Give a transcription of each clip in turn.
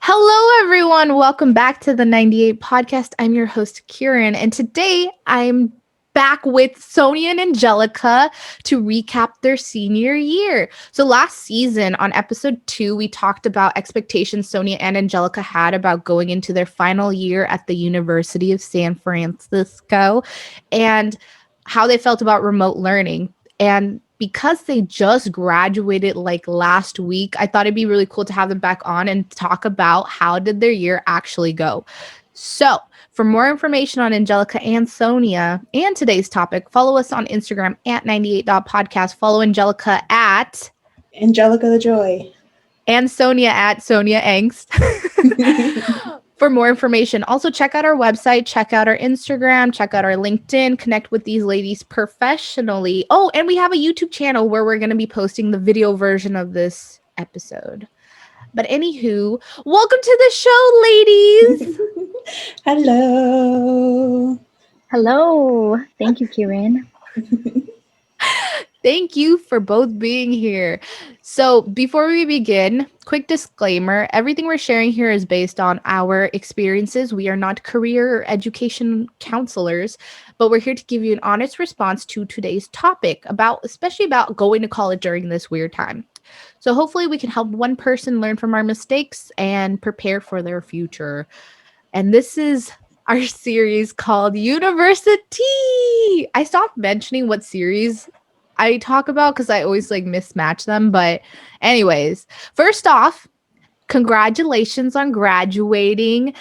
Hello, everyone. Welcome back to the 98 podcast. I'm your host, Kiran, and today I'm back with Sonja and Angelica to recap their senior year. So, last season on episode 2, we talked about expectations Sonja and Angelica had about going into their final year at the University of San Francisco and how they felt about remote learning. And because they just graduated like last week, I thought it'd be really cool to have them back on and talk about how did their year actually go. So, for more information on Angelica and Sonja and today's topic, follow us on Instagram at 98.podcast. Follow Angelica at Angelica the Joy. And Sonja at Sonja Angst. For more information. Also, check out our website, check out our Instagram, check out our LinkedIn, connect with these ladies professionally. Oh, and we have a YouTube channel where we're going to be posting the video version of this episode. But anywho, welcome to the show, ladies. Hello. Hello. Thank you, Kiran. Thank you for both being here. So, before we begin, quick disclaimer, everything we're sharing here is based on our experiences. We are not career or education counselors, but we're here to give you an honest response to today's topic especially about going to college during this weird time. So, hopefully we can help one person learn from our mistakes and prepare for their future. And this is our series called University. I stopped mentioning what series I talk about because I always like mismatch them. But anyways, first off, congratulations on graduating.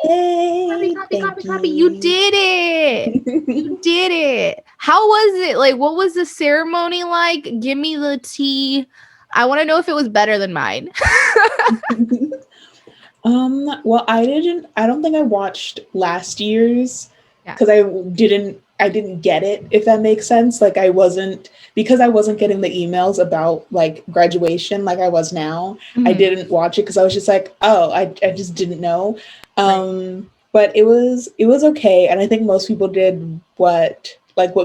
Yay. Copy. You did it. You did it. How was it? Like, what was the ceremony like? Give me the tea. I want to know if it was better than mine. Well, I don't think I watched last year's because I didn't get it, if that makes sense. Like I wasn't getting the emails about like graduation like I was now. I didn't watch it because I was just like, oh, I just didn't know. But it was okay. And I think most people did what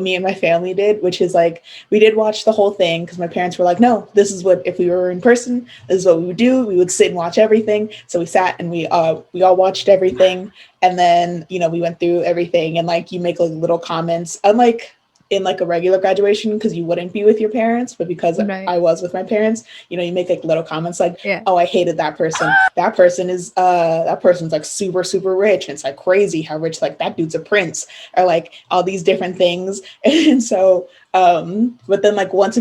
me and my family did, which is like, we did watch the whole thing because my parents were like, no, this is what, if we were in person, this is what we would do. We would sit and watch everything. So we sat and we all watched everything. And then, we went through everything and like, you make like little comments, unlike in like a regular graduation, because you wouldn't be with your parents, but because I was with my parents, you make like little comments like, oh, I hated that person. That person's like super, super rich. And it's like crazy how rich, like that dude's a prince, or like all these different things. And so, but then like once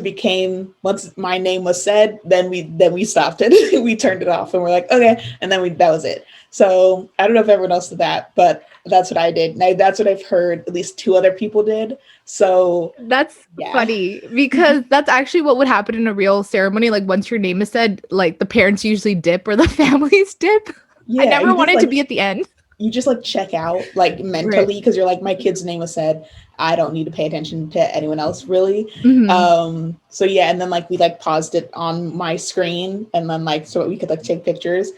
my name was said, then we stopped it. We turned it off and we're like, okay. And then that was it. So I don't know if everyone else did that, but that's what I did. Now that's what I've heard at least 2 other people did. So that's funny because that's actually what would happen in a real ceremony. Like once your name is said, like the parents usually dip or the families dip. Yeah, I never wanted to be at the end. You just like check out like mentally because you're like, my kid's name was said. I don't need to pay attention to anyone else really. So yeah, and then like we like paused it on my screen and then like so we could like take pictures.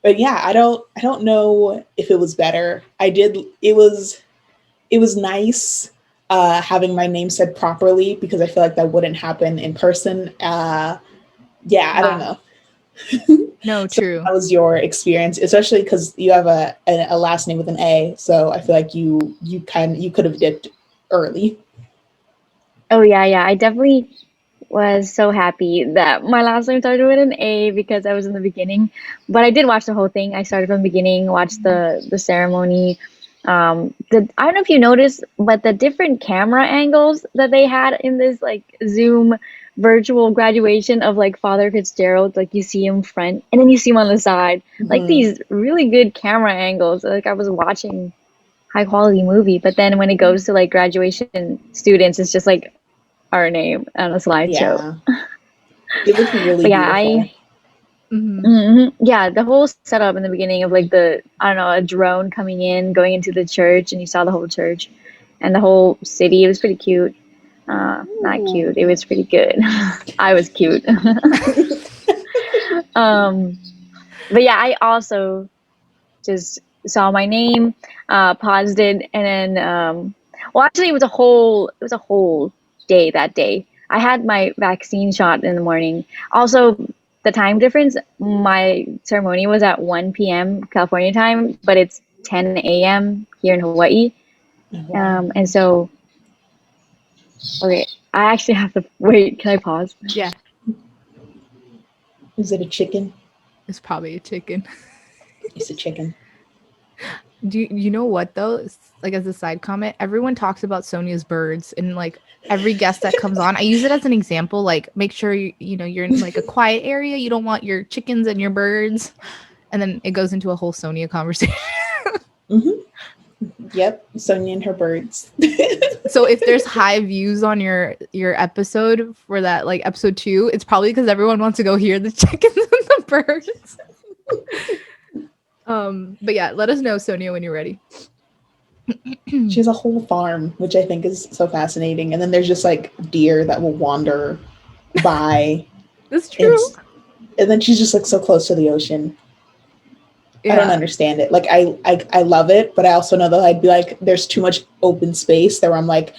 But yeah, I don't know if it was better. It was nice having my name said properly because I feel like that wouldn't happen in person. I don't know. No, so true. How was your experience, especially because you have a last name with an A? So I feel like you could have dipped early. Oh yeah. I definitely was so happy that my last name started with an A because I was in the beginning. But I did watch the whole thing. I started from the beginning, watched the ceremony. I don't know if you noticed, but the different camera angles that they had in this like Zoom virtual graduation of like Father Fitzgerald, like you see him front and then you see him on the side, like these really good camera angles. Like I was watching high quality movie, but then when it goes to like graduation students, it's just like our name on a slideshow. It looks really beautiful. Yeah, the whole setup in the beginning of like a drone coming in, going into the church, and you saw the whole church and the whole city. It was pretty cute. Not cute. It was pretty good. I was cute. But yeah, I also just saw my name, paused it, and then actually it was a whole day that day. I had my vaccine shot in the morning. Also, the time difference, my ceremony was at 1 p.m. California time, but it's 10 a.m. here in Hawaii. Wow. And so, okay, I actually have to wait. Can I pause? Yeah. Is it a chicken? It's probably a chicken. It's a chicken. Do you know what though? Like as a side comment, everyone talks about Sonja's birds and like every guest that comes on. I use it as an example. Like make sure you're in like a quiet area. You don't want your chickens and your birds, and then it goes into a whole Sonja conversation. Mm-hmm. Yep, Sonja and her birds. So if there's high views on your episode for that, like episode 2, it's probably because everyone wants to go hear the chickens and the birds. But yeah, let us know, Sonja, when you're ready. She has a whole farm, which I think is so fascinating. And then there's just like deer that will wander by. That's true. And then she's just like so close to the ocean. Yeah. I don't understand it. Like I love it, but I also know that I'd be like, there's too much open space there where I'm like,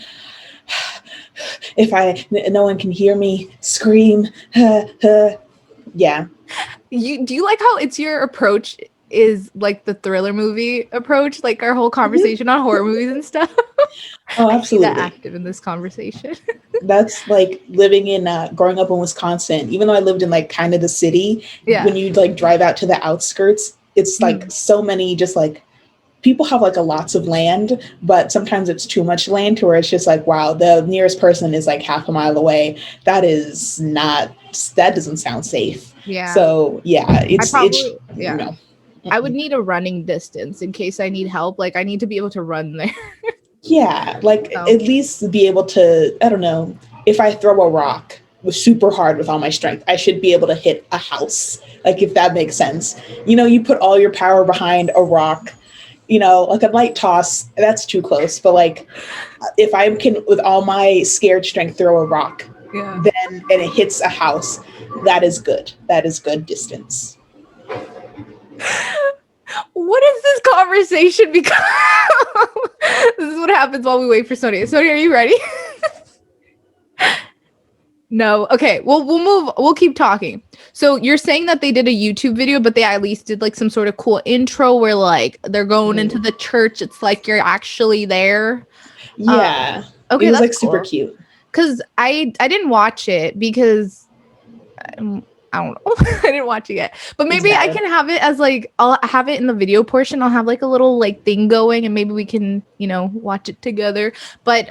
if no one can hear me scream. Yeah. Do you like how it's your approach is like the thriller movie approach, like our whole conversation on horror movies and stuff? Oh, absolutely. I see that active in this conversation. That's like living in growing up in Wisconsin. Even though I lived in like kind of the city, when you like drive out to the outskirts, it's like so many just like people have like a lots of land, but sometimes it's too much land to where it's just like, wow, the nearest person is like half a mile away. That doesn't sound safe. Yeah. So yeah, I would need a running distance in case I need help. Like I need to be able to run there. Yeah, like at least be able to, I don't know, if I throw a rock super hard with all my strength, I should be able to hit a house. Like if that makes sense. You put all your power behind a rock, like a light toss, that's too close. But like if I can, with all my scared strength, throw a rock, then and it hits a house, that is good. That is good distance. What is this conversation become? This is what happens while we wait for Sonja. Sonja, are you ready? No. Okay. Well, we'll keep talking. So you're saying that they did a YouTube video, but they at least did like some sort of cool intro where like they're going into the church. It's like you're actually there. Yeah. Okay. It was that's like cool. super cute. Cause I didn't watch it because I don't know. I didn't watch it yet, but maybe I can have it as like, I'll have it in the video portion. I'll have like a little like thing going and maybe we can, watch it together. But,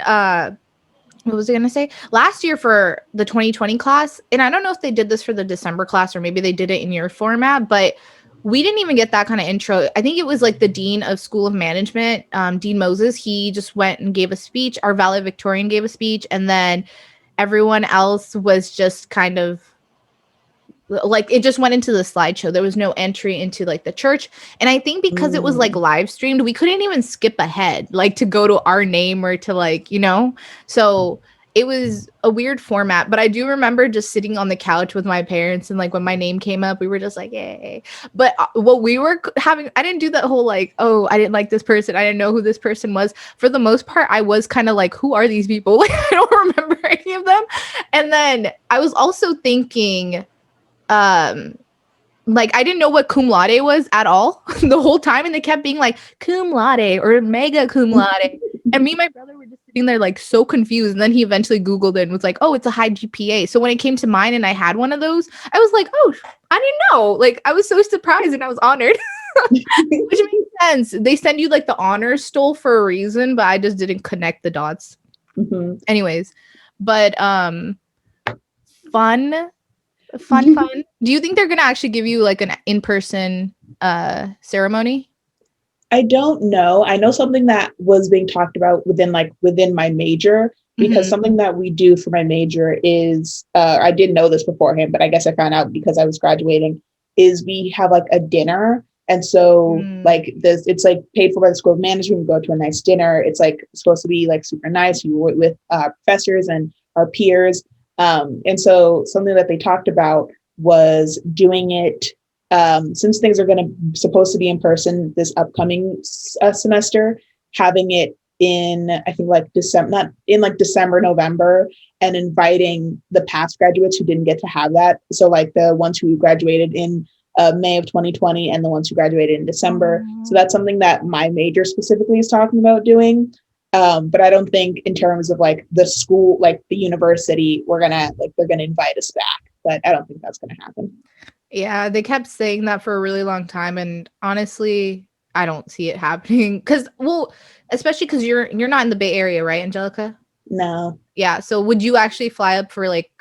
what was I going to say? Last year for the 2020 class, and I don't know if they did this for the December class or maybe they did it in your format, but we didn't even get that kind of intro. I think it was like the Dean of School of Management, Dean Moses. He just went and gave a speech. Our valedictorian gave a speech. And then everyone else was just kind of like, it just went into the slideshow. There was no entry into like the church. And I think because it was like live streamed, we couldn't even skip ahead, like to go to our name or to like, so it was a weird format. But I do remember just sitting on the couch with my parents and like when my name came up, we were just like, yay. But what we were having, I didn't do that whole like, oh, I didn't like this person. I didn't know who this person was. For the most part, I was kind of like, who are these people? Like, I don't remember any of them. And then I was also thinking, like I didn't know what cum laude was at all the whole time, and they kept being like cum laude or mega cum laude, and me and my brother were just sitting there like so confused. And then he eventually Googled it and was like, oh, it's a high GPA. So when it came to mine and I had one of those, I was like, oh, I didn't know. Like I was so surprised and I was honored. Which makes sense. They send you like the honors stole for a reason, but I just didn't connect the dots. Anyways, but fun. Do you think they're gonna actually give you like an in-person ceremony? I don't know. I know something that was being talked about within my major, because something that we do for my major is I didn't know this beforehand, but I guess I found out because I was graduating, is we have like a dinner. And so like this, it's like paid for by the School of Management. We go to a nice dinner. It's like supposed to be like super nice. You work with professors and our peers. And so something that they talked about was doing it since things are supposed to be in person this upcoming semester, having it in, I think like December, not in like December, November, and inviting the past graduates who didn't get to have that. So like the ones who graduated in May of 2020 and the ones who graduated in December. So that's something that my major specifically is talking about doing. But I don't think in terms of like the school, like the university, they're gonna invite us back. But I don't think that's gonna happen. Yeah, they kept saying that for a really long time, and honestly, I don't see it happening. Because, well, especially because you're not in the Bay Area, right, Angelica? No. Yeah. So would you actually fly up for like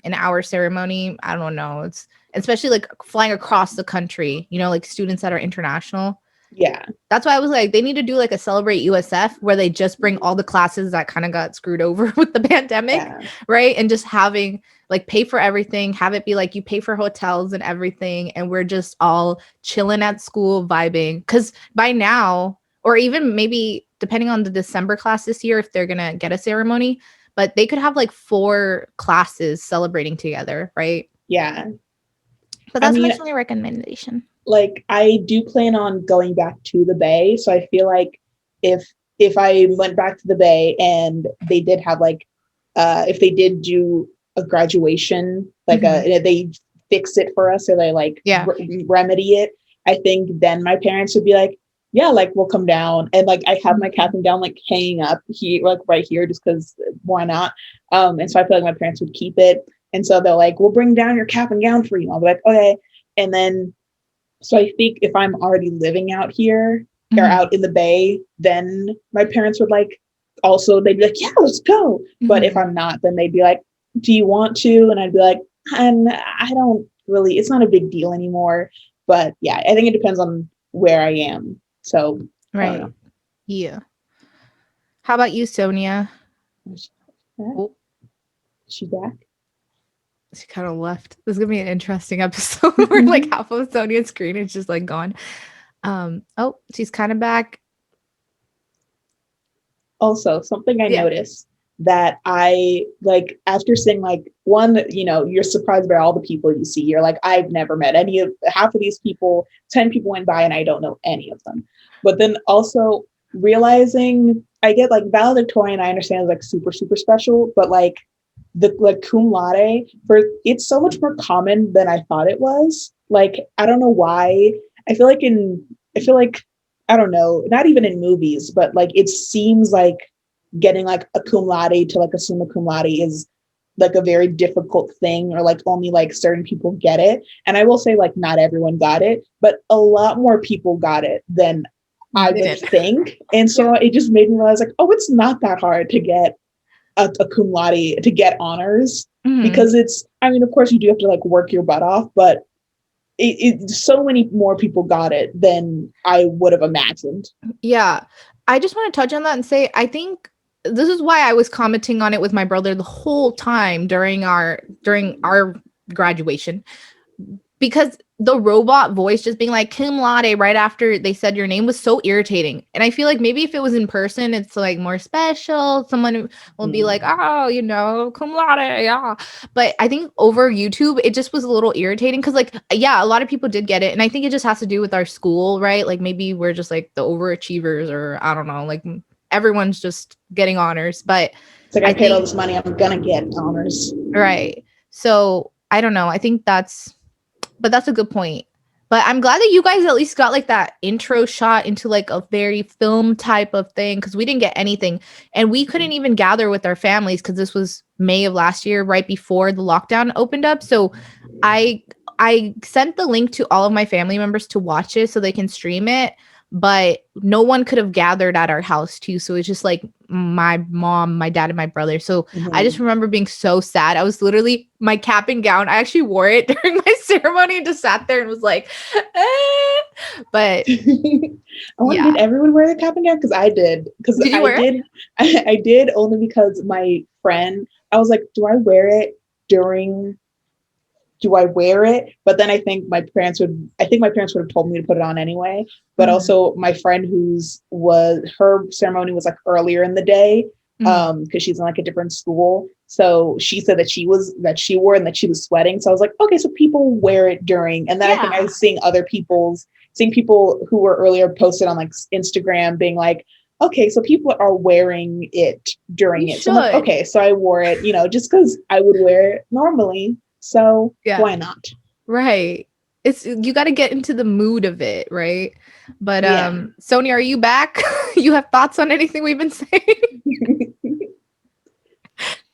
an hour ceremony? I don't know. It's especially like flying across the country. Like students that are international. Yeah. That's why I was like, they need to do like a Celebrate USF where they just bring all the classes that kind of got screwed over with the pandemic, right? And just having like pay for everything, have it be like you pay for hotels and everything, and we're just all chilling at school, vibing. Because by now, or even maybe depending on the December class this year, if they're gonna get a ceremony, but they could have like 4 classes celebrating together, right? Yeah. But that's my only recommendation. Like I do plan on going back to the Bay, so I feel like if I went back to the Bay and they did have like if they did do a graduation, like they fix it for us or they like remedy it, I think then my parents would be like, yeah, like we'll come down, and like I have my cap and gown like hanging up here, like right here, just because why not? And so I feel like my parents would keep it, and so they're like, we'll bring down your cap and gown for you. I'll be like, okay, and then. So I think if I'm already living out here or out in the Bay, then my parents would like also, they'd be like, yeah, let's go. But if I'm not, then they'd be like, do you want to? And I'd be like, I don't really, it's not a big deal anymore. But yeah, I think it depends on where I am. So, right. Yeah. How about you, Sonia? Oh. She back? She kind of left. This is gonna be an interesting episode where like half of Sonia's screen is just like gone. Oh, she's kind of back. Also, something I noticed that I like after seeing like one, you're surprised by all the people you see. You're like, I've never met half of these people. 10 people went by and I don't know any of them. But then also realizing I get like valedictorian, I understand is like super, super special, but like the like cum laude it's so much more common than I thought it was. Like, I don't know why. I feel like I don't know, not even in movies, but like it seems like getting like a cum laude to like a summa cum laude is like a very difficult thing, or like only like certain people get it. And I will say like not everyone got it, but a lot more people got it than I would think. And so it just made me realize like, oh, it's not that hard to get a cum laude, to get honors, because it's, I mean, of course you do have to like work your butt off, but so many more people got it than I would have imagined. Yeah. I just want to touch on that and say, I think this is why I was commenting on it with my brother the whole time during our graduation, because the robot voice just being like cum laude right after they said your name was so irritating. And I feel like maybe if it was in person, it's like more special. Someone will be like, oh, cum laude, yeah. But I think over YouTube, it just was a little irritating because like, yeah, a lot of people did get it. And I think it just has to do with our school, right? Like maybe we're just like the overachievers, or I don't know, like everyone's just getting honors. But it's like I paid all this money, I'm gonna get honors. Right. So I don't know. I think that's a good point. But I'm glad that you guys at least got like that intro shot into like a very film type of thing, because we didn't get anything. And we couldn't even gather with our families because this was May of last year, right before the lockdown opened up. So I sent the link to all of my family members to watch it so they can stream it. But no one could have gathered at our house too. So it's just like my mom, my dad, and my brother. So I just remember being so sad. I was literally, my cap and gown, I actually wore it during my ceremony and just sat there and was like, eh. But did everyone wear the cap and gown? Because I did. Did you wear it? I did, only because my friend, I was like, do I wear it? But then I think my parents would have told me to put it on anyway. But also my friend her ceremony was like earlier in the day, because she's in like a different school. So she said that she wore it and that she was sweating. So I was like, okay, so people wear it during. And then I think I was seeing people who were earlier posted on like Instagram being like, okay, so people are wearing it during You it. So I'm like, should. okay, so I wore it, just because I would wear it normally. So why not? Right. It's you got to get into the mood of it, right? But Yeah. Sonia, are you back? You have thoughts on anything we've been saying?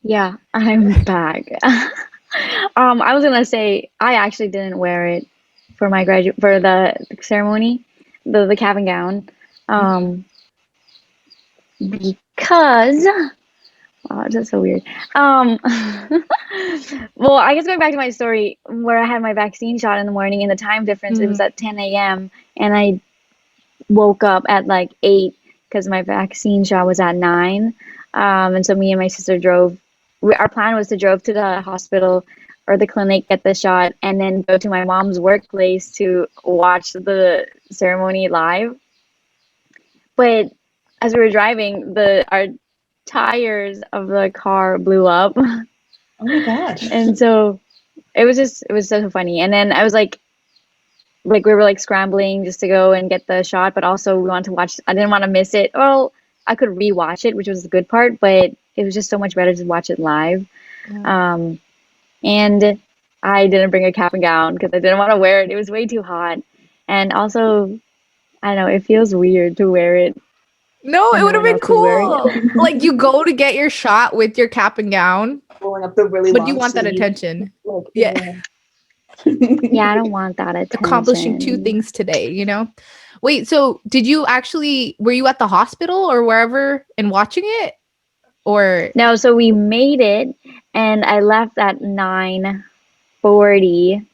Yeah, I'm back. I was gonna say I actually didn't wear it for my for the ceremony, the cap and gown, um, because oh, that's so weird. Well, I guess going back to my story where I had my vaccine shot in the morning and the time difference, it was at 10 a.m. and I woke up at like 8 because my vaccine shot was at 9. And so me and my sister drove. Our plan was to drove to the hospital or the clinic, get the shot, and then go to my mom's workplace to watch the ceremony live. But as we were driving, the our tires of the car blew up. Oh my God. And so it was so funny. And then I was like we were like scrambling just to go and get the shot, but also we wanted to watch. I didn't want to miss it. Well, I could rewatch it, which was the good part, but it was just so much better to watch it live. Um, and I didn't bring a cap and gown because I didn't want to wear it. It was way too hot, and also I don't know. It feels weird to wear it No, it when no would have one been else is wearing cool. it. Like you go to get your shot with your cap and gown, Rolling up the really but you long want that sleeve. attention. Like, Yeah. Yeah, I don't want that Accomplishing two attention. things today, you know? Wait, so did you actually were you at the hospital or wherever and watching it? Or No, so we made it, and I left at 9:40.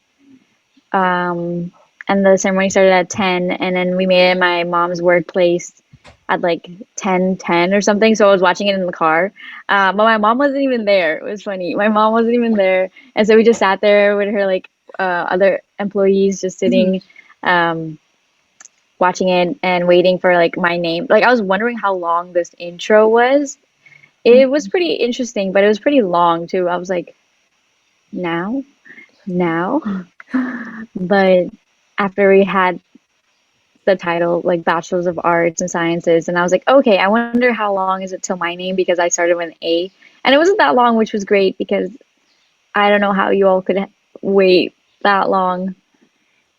And the ceremony started at 10, and then we made it at my mom's workplace at like 10:10 or something. So I was watching it in the car. But my mom wasn't even there. It was funny. My mom wasn't even there. And so we just sat there with her, like, other employees just sitting, um, watching it and waiting for like my name. Like, I was wondering how long this intro was. It was pretty interesting, but it was pretty long too. I was like, now? Now? But after we had the title, like Bachelor's of Arts and Sciences, and I was like, okay, I wonder how long is it till my name because I started with an A, and it wasn't that long, which was great because I don't know how you all could wait that long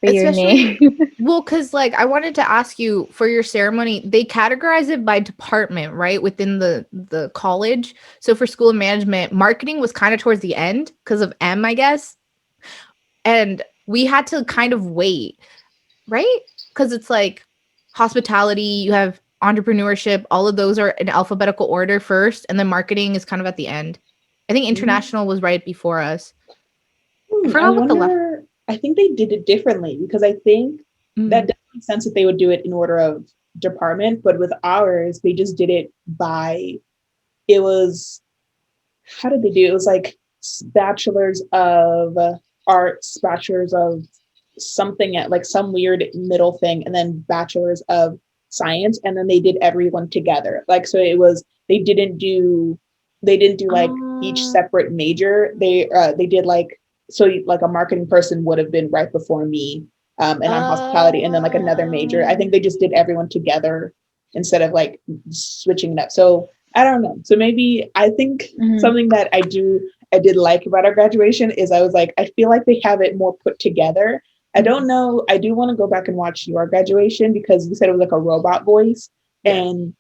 for your especially name. well, because like I wanted to ask you for your ceremony, they categorize it by department, right? Within the college. So for school of management, marketing was kind of towards the end because of M, I guess. And we had to kind of wait, right? Because it's like hospitality, you have entrepreneurship, all of those are in alphabetical order first, and then marketing is kind of at the end. I think international was right before us. I I forgot what the left. wonder. I think they did it differently because I think that doesn't make sense that they would do it in order of department, but with ours, they just did it by. It was how did they do it? It was like bachelors of arts, bachelors of something at like some weird middle thing, and then bachelors of science, and then they did everyone together. Like so, it was they didn't do like each separate major. They did like so like a marketing person would have been right before me, and on hospitality, and then like another major. I think they just did everyone together instead of like switching it up. So I don't know. So maybe I think something that I did like about our graduation is I was like, I feel like they have it more put together. I don't know. I do want to go back and watch your graduation because you said it was like a robot voice. And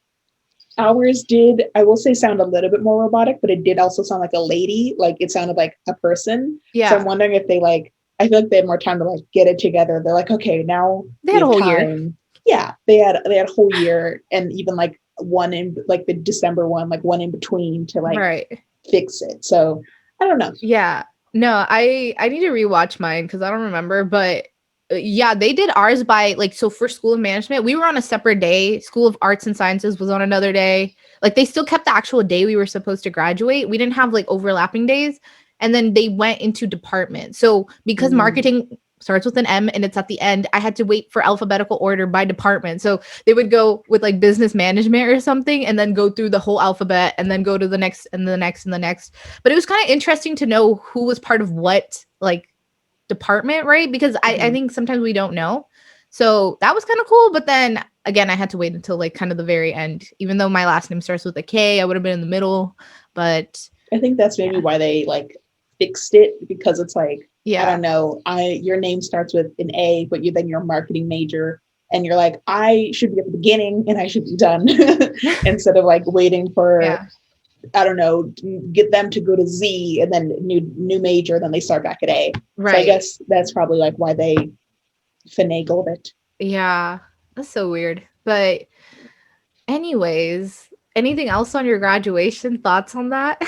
ours did, I will say, sound a little bit more robotic, but it did also sound like a lady. Like it sounded like a person. Yeah. So I'm wondering if they like, I feel like they had more time to like get it together. They're like, okay, now they had a whole time. Year. Yeah, they had a whole year and even like one in like the December one, like one in between to like fix it. So I don't know. Yeah. No, I need to rewatch mine because I don't remember, but yeah, they did ours by like so for School of Management, we were on a separate day. School of Arts and Sciences was on another day. Like they still kept the actual day we were supposed to graduate. We didn't have like overlapping days. And then they went into department. So because marketing starts with an M and it's at the end, I had to wait for alphabetical order by department. So they would go with like business management or something and then go through the whole alphabet and then go to the next and the next and the next. But it was kind of interesting to know who was part of what like department, right? Because I think sometimes we don't know. So that was kind of cool. But then again, I had to wait until like kind of the very end. Even though my last name starts with a K, I would have been in the middle. But I think that's maybe why they like fixed it, because it's like, I don't know, your name starts with an A, but you're a marketing major, and you're like, I should be at the beginning and I should be done instead of like waiting for I don't know, get them to go to Z and then new major, then they start back at A. Right. So I guess that's probably like why they finagled it. Yeah, that's so weird. But anyways, anything else on your graduation? Thoughts on that?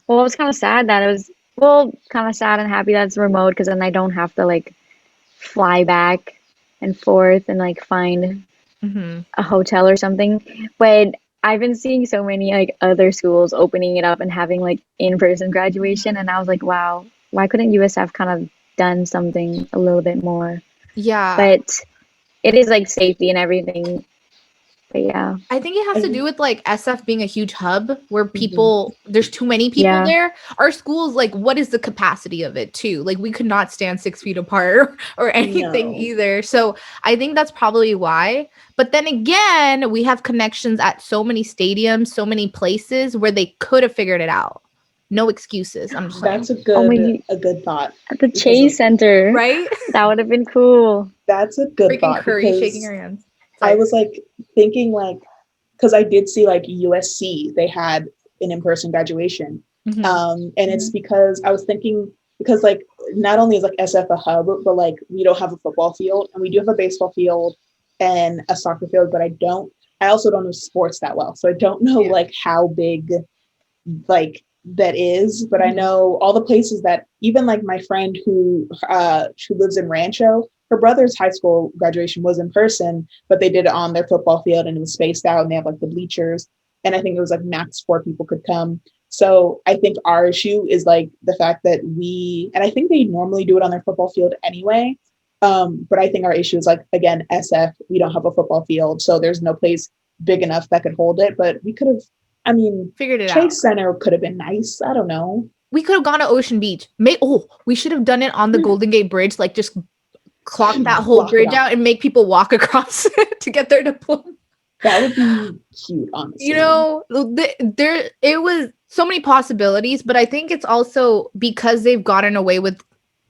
Well, it was kind of sad that it was, kind of sad and happy that it's remote because then I don't have to like fly back and forth and like find a hotel or something. But I've been seeing so many like other schools opening it up and having like in-person graduation, and I was like, wow, why couldn't USF kind of done something a little bit more? Yeah. But it is like safety and everything. But yeah. I think it has to do with like SF being a huge hub where people, there's too many people there. Our schools, like, what is the capacity of it too? Like, we could not stand 6 feet apart or anything either. So I think that's probably why. But then again, we have connections at so many stadiums, so many places where they could have figured it out. No excuses. I'm just that's a good thought. At the Chase Center, right? That would have been cool. That's a good thought. Curry shaking her hands. I was like thinking like, because I did see like USC, they had an in-person graduation. And it's because I was thinking, because like not only is like SF a hub, but like we don't have a football field, and we do have a baseball field and a soccer field, but I also don't know sports that well. So I don't know like how big like that is, but I know all the places that, even like my friend who lives in Rancho, her brother's high school graduation was in person, but they did it on their football field and it was spaced out and they have like the bleachers. And I think it was like max 4 people could come. So I think our issue is like the fact that and I think they normally do it on their football field anyway. But I think our issue is like, again, SF, we don't have a football field. So there's no place big enough that could hold it, but we could have, figured it out. Chase Center could have been nice. I don't know. We could have gone to Ocean Beach. We should have done it on the Golden Gate Bridge, like just clock that whole bridge out and make people walk across to get their diploma. That would be cute, honestly. You know, it was so many possibilities, but I think it's also because they've gotten away with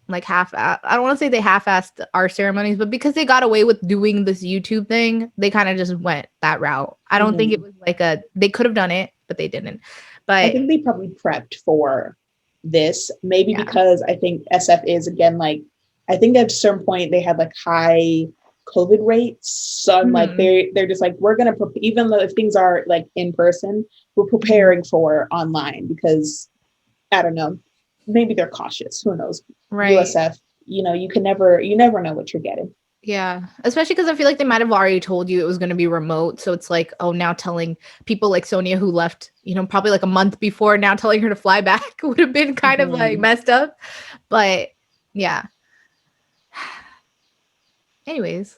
like I don't want to say they half-assed our ceremonies, but because they got away with doing this YouTube thing, they kind of just went that route. I don't think it was like they could have done it, but they didn't. But I think they probably prepped for this, maybe because I think SF is, again, like, I think at a certain point they had like high COVID rates. So I'm like, they're just like, we're going to, even though if things are like in person, we're preparing for online because, I don't know, maybe they're cautious. Who knows? Right. USF, you never know what you're getting. Yeah, especially because I feel like they might have already told you it was going to be remote. So it's like, now telling people like Sonia who left, probably like a month before, now telling her to fly back would have been kind of like messed up. But yeah. Anyways,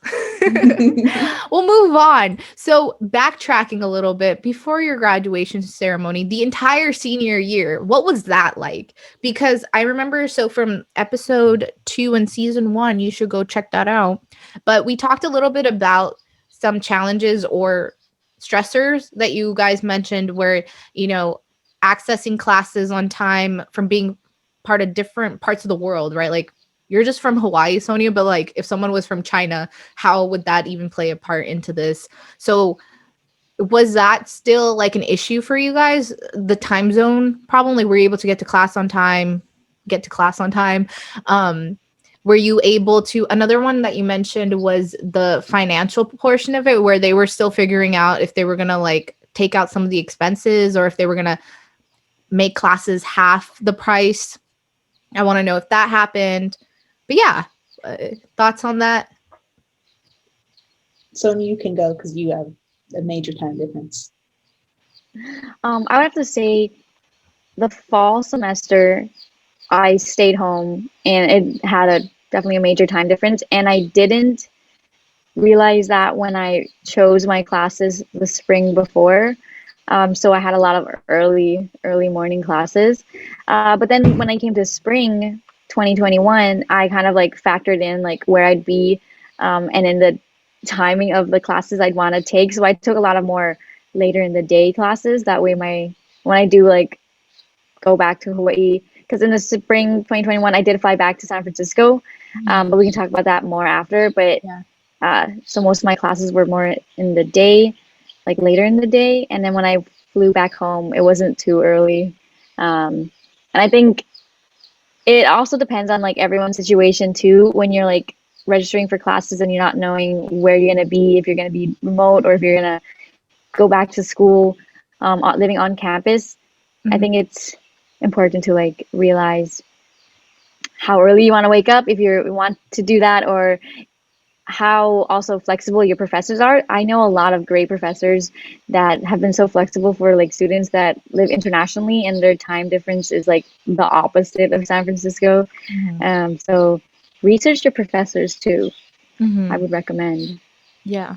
we'll move on. So backtracking a little bit, before your graduation ceremony, the entire senior year, what was that like? Because I remember, so from episode 2 and season 1, you should go check that out. But we talked a little bit about some challenges or stressors that you guys mentioned where, accessing classes on time from being part of different parts of the world, right? Like, you're just from Hawaii, Sonia, but like if someone was from China, how would that even play a part into this? So was that still like an issue for you guys? The time zone problem? Like, were you able to get to class on time? Were you able to, another one that you mentioned was the financial portion of it, where they were still figuring out if they were going to like take out some of the expenses or if they were going to make classes half the price. I want to know if that happened. But yeah, thoughts on that? Sonia, you can go because you have a major time difference. I would have to say the fall semester, I stayed home and it had definitely a major time difference. And I didn't realize that when I chose my classes the spring before. So I had a lot of early morning classes. But then when I came to spring, 2021, I kind of like factored in like where I'd be, and in the timing of the classes I'd want to take. So I took a lot of more later in the day classes. That way, when I do like go back to Hawaii, because in the spring 2021, I did fly back to San Francisco, but we can talk about that more after. But so most of my classes were more in the day, like later in the day, and then when I flew back home, it wasn't too early. And I think it also depends on like everyone's situation too. When you're like registering for classes and you're not knowing where you're gonna be, if you're gonna be remote or if you're gonna go back to school, living on campus, I think it's important to like realize how early you want to wake up if you want to do that, or how also flexible your professors are. I know a lot of great professors that have been so flexible for like students that live internationally and their time difference is like the opposite of San Francisco. So research your professors too. I would recommend. Yeah.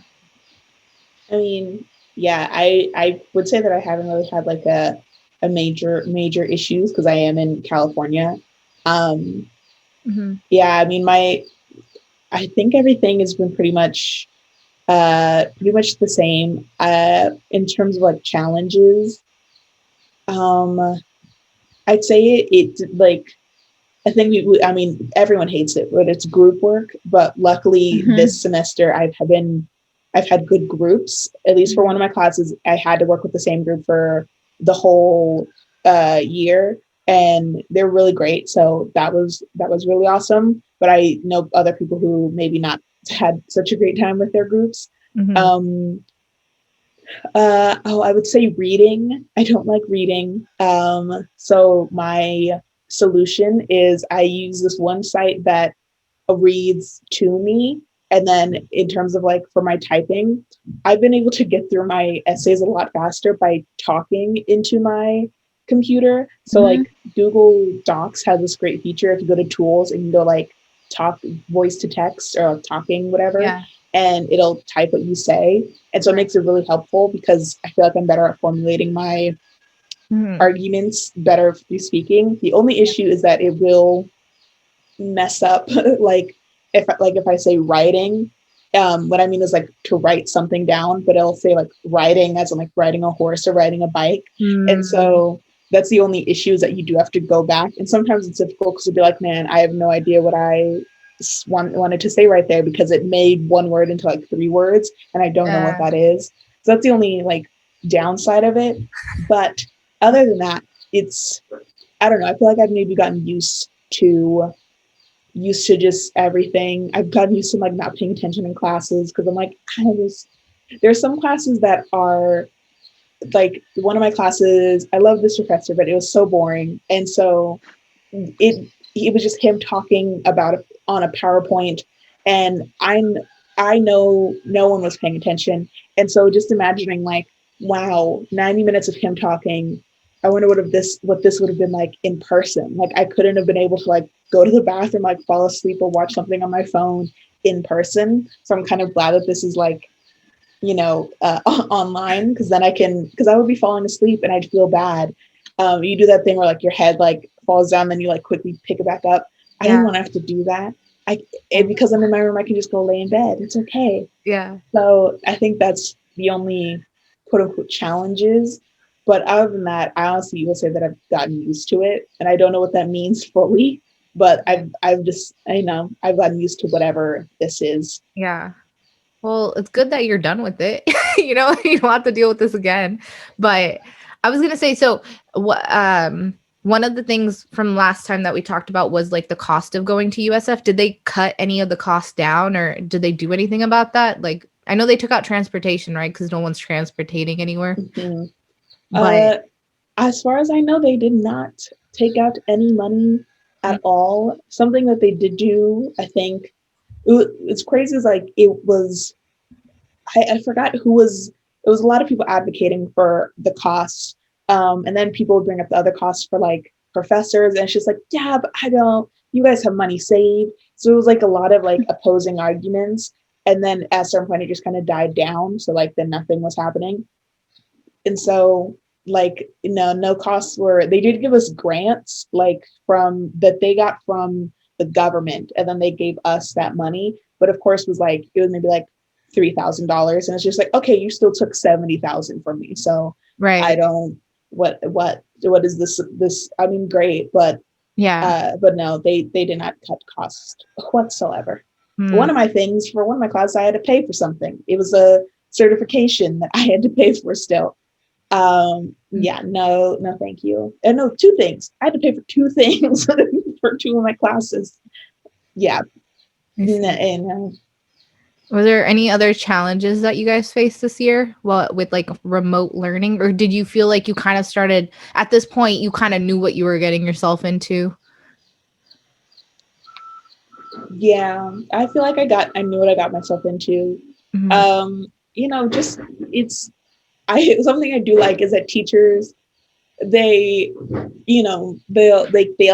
I mean, yeah, I would say that I haven't really had like a major issues because I am in California. Yeah, I mean, I think everything has been pretty much the same. In terms of like challenges, I'd say it like I think I mean, everyone hates it, but it's group work. But luckily, this semester I've had good groups. At least for one of my classes, I had to work with the same group for the whole year, and they're really great. So that was really awesome. But I know other people who maybe not had such a great time with their groups. I would say reading. I don't like reading. So my solution is I use this one site that reads to me. And then in terms of like for my typing, I've been able to get through my essays a lot faster by talking into my computer. So like Google Docs has this great feature. If you go to tools and you go like talk voice to text or like talking, whatever, and it'll type what you say. And so it makes it really helpful because I feel like I'm better at formulating my arguments better through speaking. The only issue is that it will mess up like if I say writing, what I mean is like to write something down, but it'll say like riding as in like riding a horse or riding a bike. And so that's the only issue, is that you do have to go back. And sometimes it's difficult because it'd be like, man, I have no idea what I wanted to say right there because it made one word into like 3 words and I don't know what that is. So that's the only like downside of it. But other than that, it's, I don't know, I feel like I've maybe gotten used to just everything. I've gotten used to like not paying attention in classes because I'm like, there's some classes that are like, one of my classes, I love this professor, but it was so boring. And so it was just him talking about it on a PowerPoint, and I know no one was paying attention. And so just imagining like, wow, 90 minutes of him talking, I wonder what this would have been like in person. Like I couldn't have been able to like go to the bathroom, like fall asleep or watch something on my phone in person. So I'm kind of glad that this is like, online, because then because I would be falling asleep and I'd feel bad. You do that thing where like your head like falls down, then you like quickly pick it back up. I didn't want to have to do that. Because I'm in my room, I can just go lay in bed. It's okay. Yeah. So I think that's the only quote unquote challenges. But other than that, I honestly will say that I've gotten used to it, and I don't know what that means fully. But I've gotten used to whatever this is. Yeah. Well, it's good that you're done with it. You don't have to deal with this again. But I was going to say, so one of the things from last time that we talked about was like the cost of going to USF. Did they cut any of the costs down, or did they do anything about that? Like, I know they took out transportation, right? Because no one's transportating anywhere. But as far as I know, they did not take out any money at all. Something that they did do, I think, it's crazy, is like it was, I forgot who was, it was a lot of people advocating for the costs, and then people would bring up the other costs for like professors, and it's just like, yeah, but you guys have money saved. So it was like a lot of like opposing arguments, and then at a certain point it just kind of died down, so like then nothing was happening. And so like, no costs were, they did give us grants, like from that they got from the government, and then they gave us that money. But of course it was maybe like $3,000, and it's just like, okay, you still took 70,000 from me. So I don't, what is this? I mean, great, but but no, they did not cut costs whatsoever. One of my things for one of my classes, I had to pay for something. It was a certification that I had to pay for still. Yeah, no, thank you. And no, two things. I had to pay for two things for two of my classes. Yeah. And were there any other challenges that you guys faced this year with like remote learning, or did you feel like you kind of started at this point, you kind of knew what you were getting yourself into? Yeah, I feel like I knew what I got myself into. Just something I do like is that teachers, they'll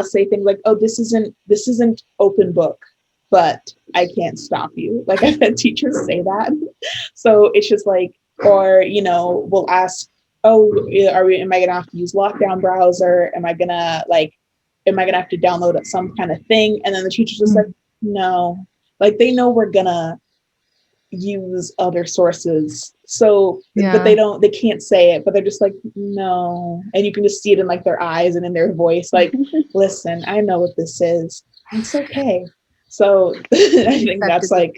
say things like, oh, this isn't open book, but I can't stop you. Like, I've had teachers say that. So it's just like, or we'll ask, oh, am I gonna have to use lockdown browser? Am I gonna have to download some kind of thing? And then the teacher's just like, no, like, they know we're gonna use other sources, so but they can't say it, but they're just like, no. And you can just see it in like their eyes and in their voice, like, listen, I know what this is, it's okay. So I think that's like,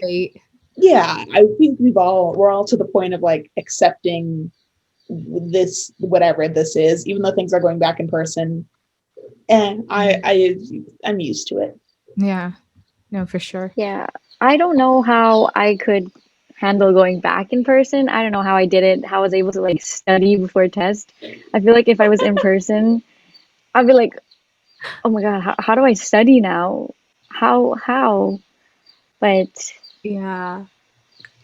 yeah, I think we're all to the point of like accepting this, whatever this is, even though things are going back in person, and I'm used to it. Yeah, no, for sure. Yeah, I don't know how I could handle going back in person. I don't know how I did it, how I was able to like study before test. I feel like if I was in person, I'd be like, oh my God, how do I study now? How? But yeah,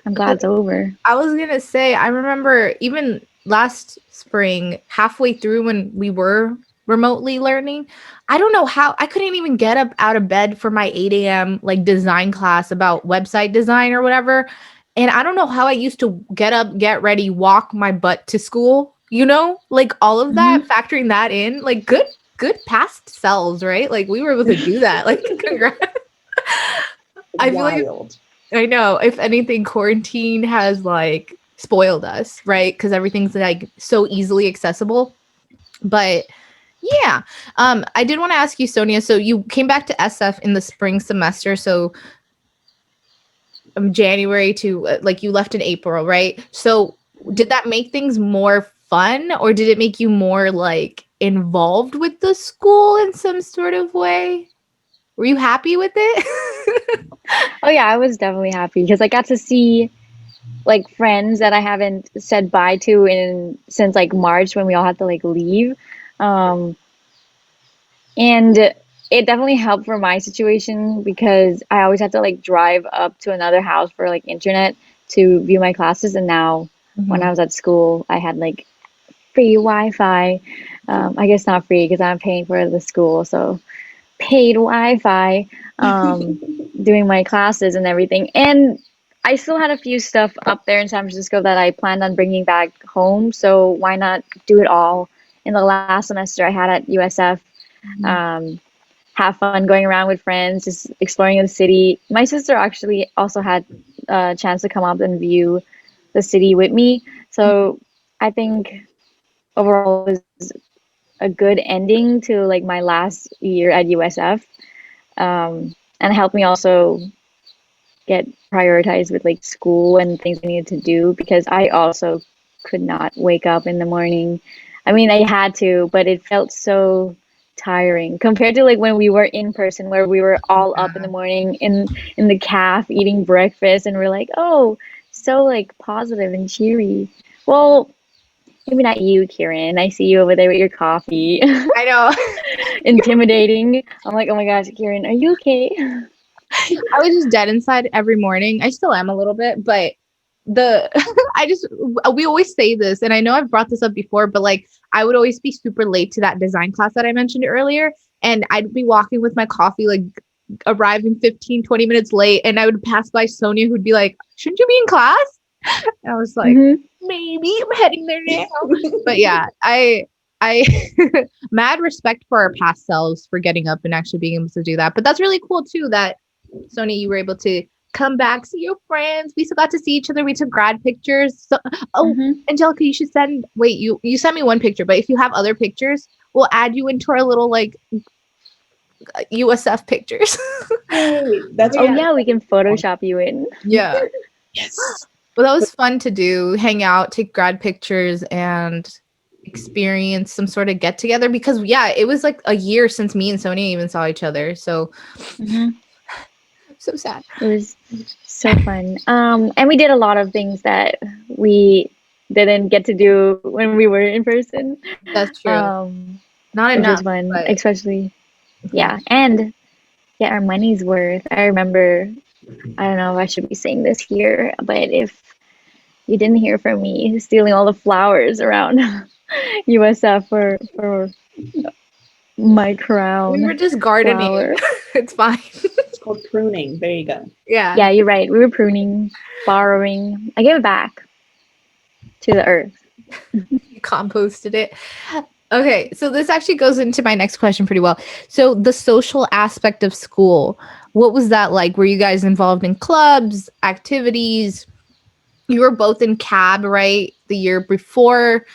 I'm glad it's over. I was gonna say, I remember even last spring, halfway through when we were remotely learning, I don't know how I couldn't even get up out of bed for my 8 a.m. like design class about website design or whatever. And I don't know how I used to get up, get ready, walk my butt to school, like all of that, factoring that in, like good past selves, right? Like we were able to do that. Like congrats. I feel like I know, if anything, quarantine has like spoiled us, right? Because everything's like so easily accessible. But yeah, I did want to ask you, Sonia. So you came back to SF in the spring semester. So January to like you left in April, right? So did that make things more fun, or did it make you more like involved with the school in some sort of way? Were you happy with it? Oh yeah, I was definitely happy because I got to see like friends that I haven't said bye to since like March when we all had to like leave. And it definitely helped for my situation because I always had to like drive up to another house for like internet to view my classes. And now when I was at school, I had like free Wi-Fi. I guess not free because I'm paying for the school, so paid Wi-Fi, doing my classes and everything. And I still had a few stuff up there in San Francisco that I planned on bringing back home. So why not do it all in the last semester I had at USF? Have fun going around with friends, just exploring the city. My sister actually also had a chance to come up and view the city with me. So I think overall it was a good ending to like my last year at USF, and helped me also get prioritized with like school and things I needed to do because I also could not wake up in the morning. I mean, I had to, but it felt so tiring compared to like when we were in person where we were all up in the morning in the caf eating breakfast and we're like, oh, so like positive and cheery. Well, maybe not you, Kiran. I see you over there with your coffee. I know. Intimidating. I'm like, oh my gosh, Kiran, are you okay? I was just dead inside every morning. I still am a little bit, but we always say this, and I know I've brought this up before, but like I would always be super late to that design class that I mentioned earlier. And I'd be walking with my coffee, like arriving 15, 20 minutes late. And I would pass by Sonia, who'd be like, shouldn't you be in class? And I was like, maybe I'm heading there now. But yeah, I mad respect for our past selves for getting up and actually being able to do that. But that's really cool too that Sonia, you were able to come back, see your friends. We still got to see each other. We took grad pictures. So, Angelica, you should send. Wait, you sent me one picture, but if you have other pictures, we'll add you into our little like USF pictures. Yay, that's yeah, we can Photoshop you in. Yeah. Yes. Well, that was fun to do. Hang out, take grad pictures, and experience some sort of get together because yeah, it was like a year since me and Sonia even saw each other. So so sad. It was so fun. And we did a lot of things that we didn't get to do when we were in person. That's true. Not Which enough, was fun, but especially and get our money's worth. I remember, I don't know if I should be saying this here, but if you didn't hear from me stealing all the flowers around USF for my crown. we were just gardening. Flower. It's fine. It's called pruning. There you go. Yeah. Yeah, you're right. We were pruning, borrowing. I gave it back to the earth. You composted it. Okay, so this actually goes into my next question pretty well. So the social aspect of school, what was that like? Were you guys involved in clubs, activities? You were both in CAB, right? The year before.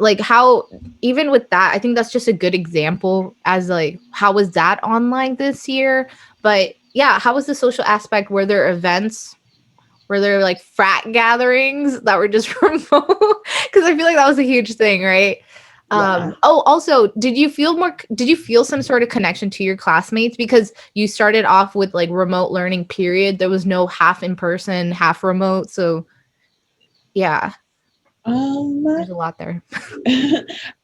Like how, even with that, I think that's just a good example as like, how was that online this year? But yeah, how was the social aspect? Were there events? Were there like frat gatherings that were just remote? Because I feel like that was a huge thing, right? Yeah. Oh, also, did you feel some sort of connection to your classmates because you started off with like remote learning period? There was no half in person, half remote. So yeah, there's a lot there.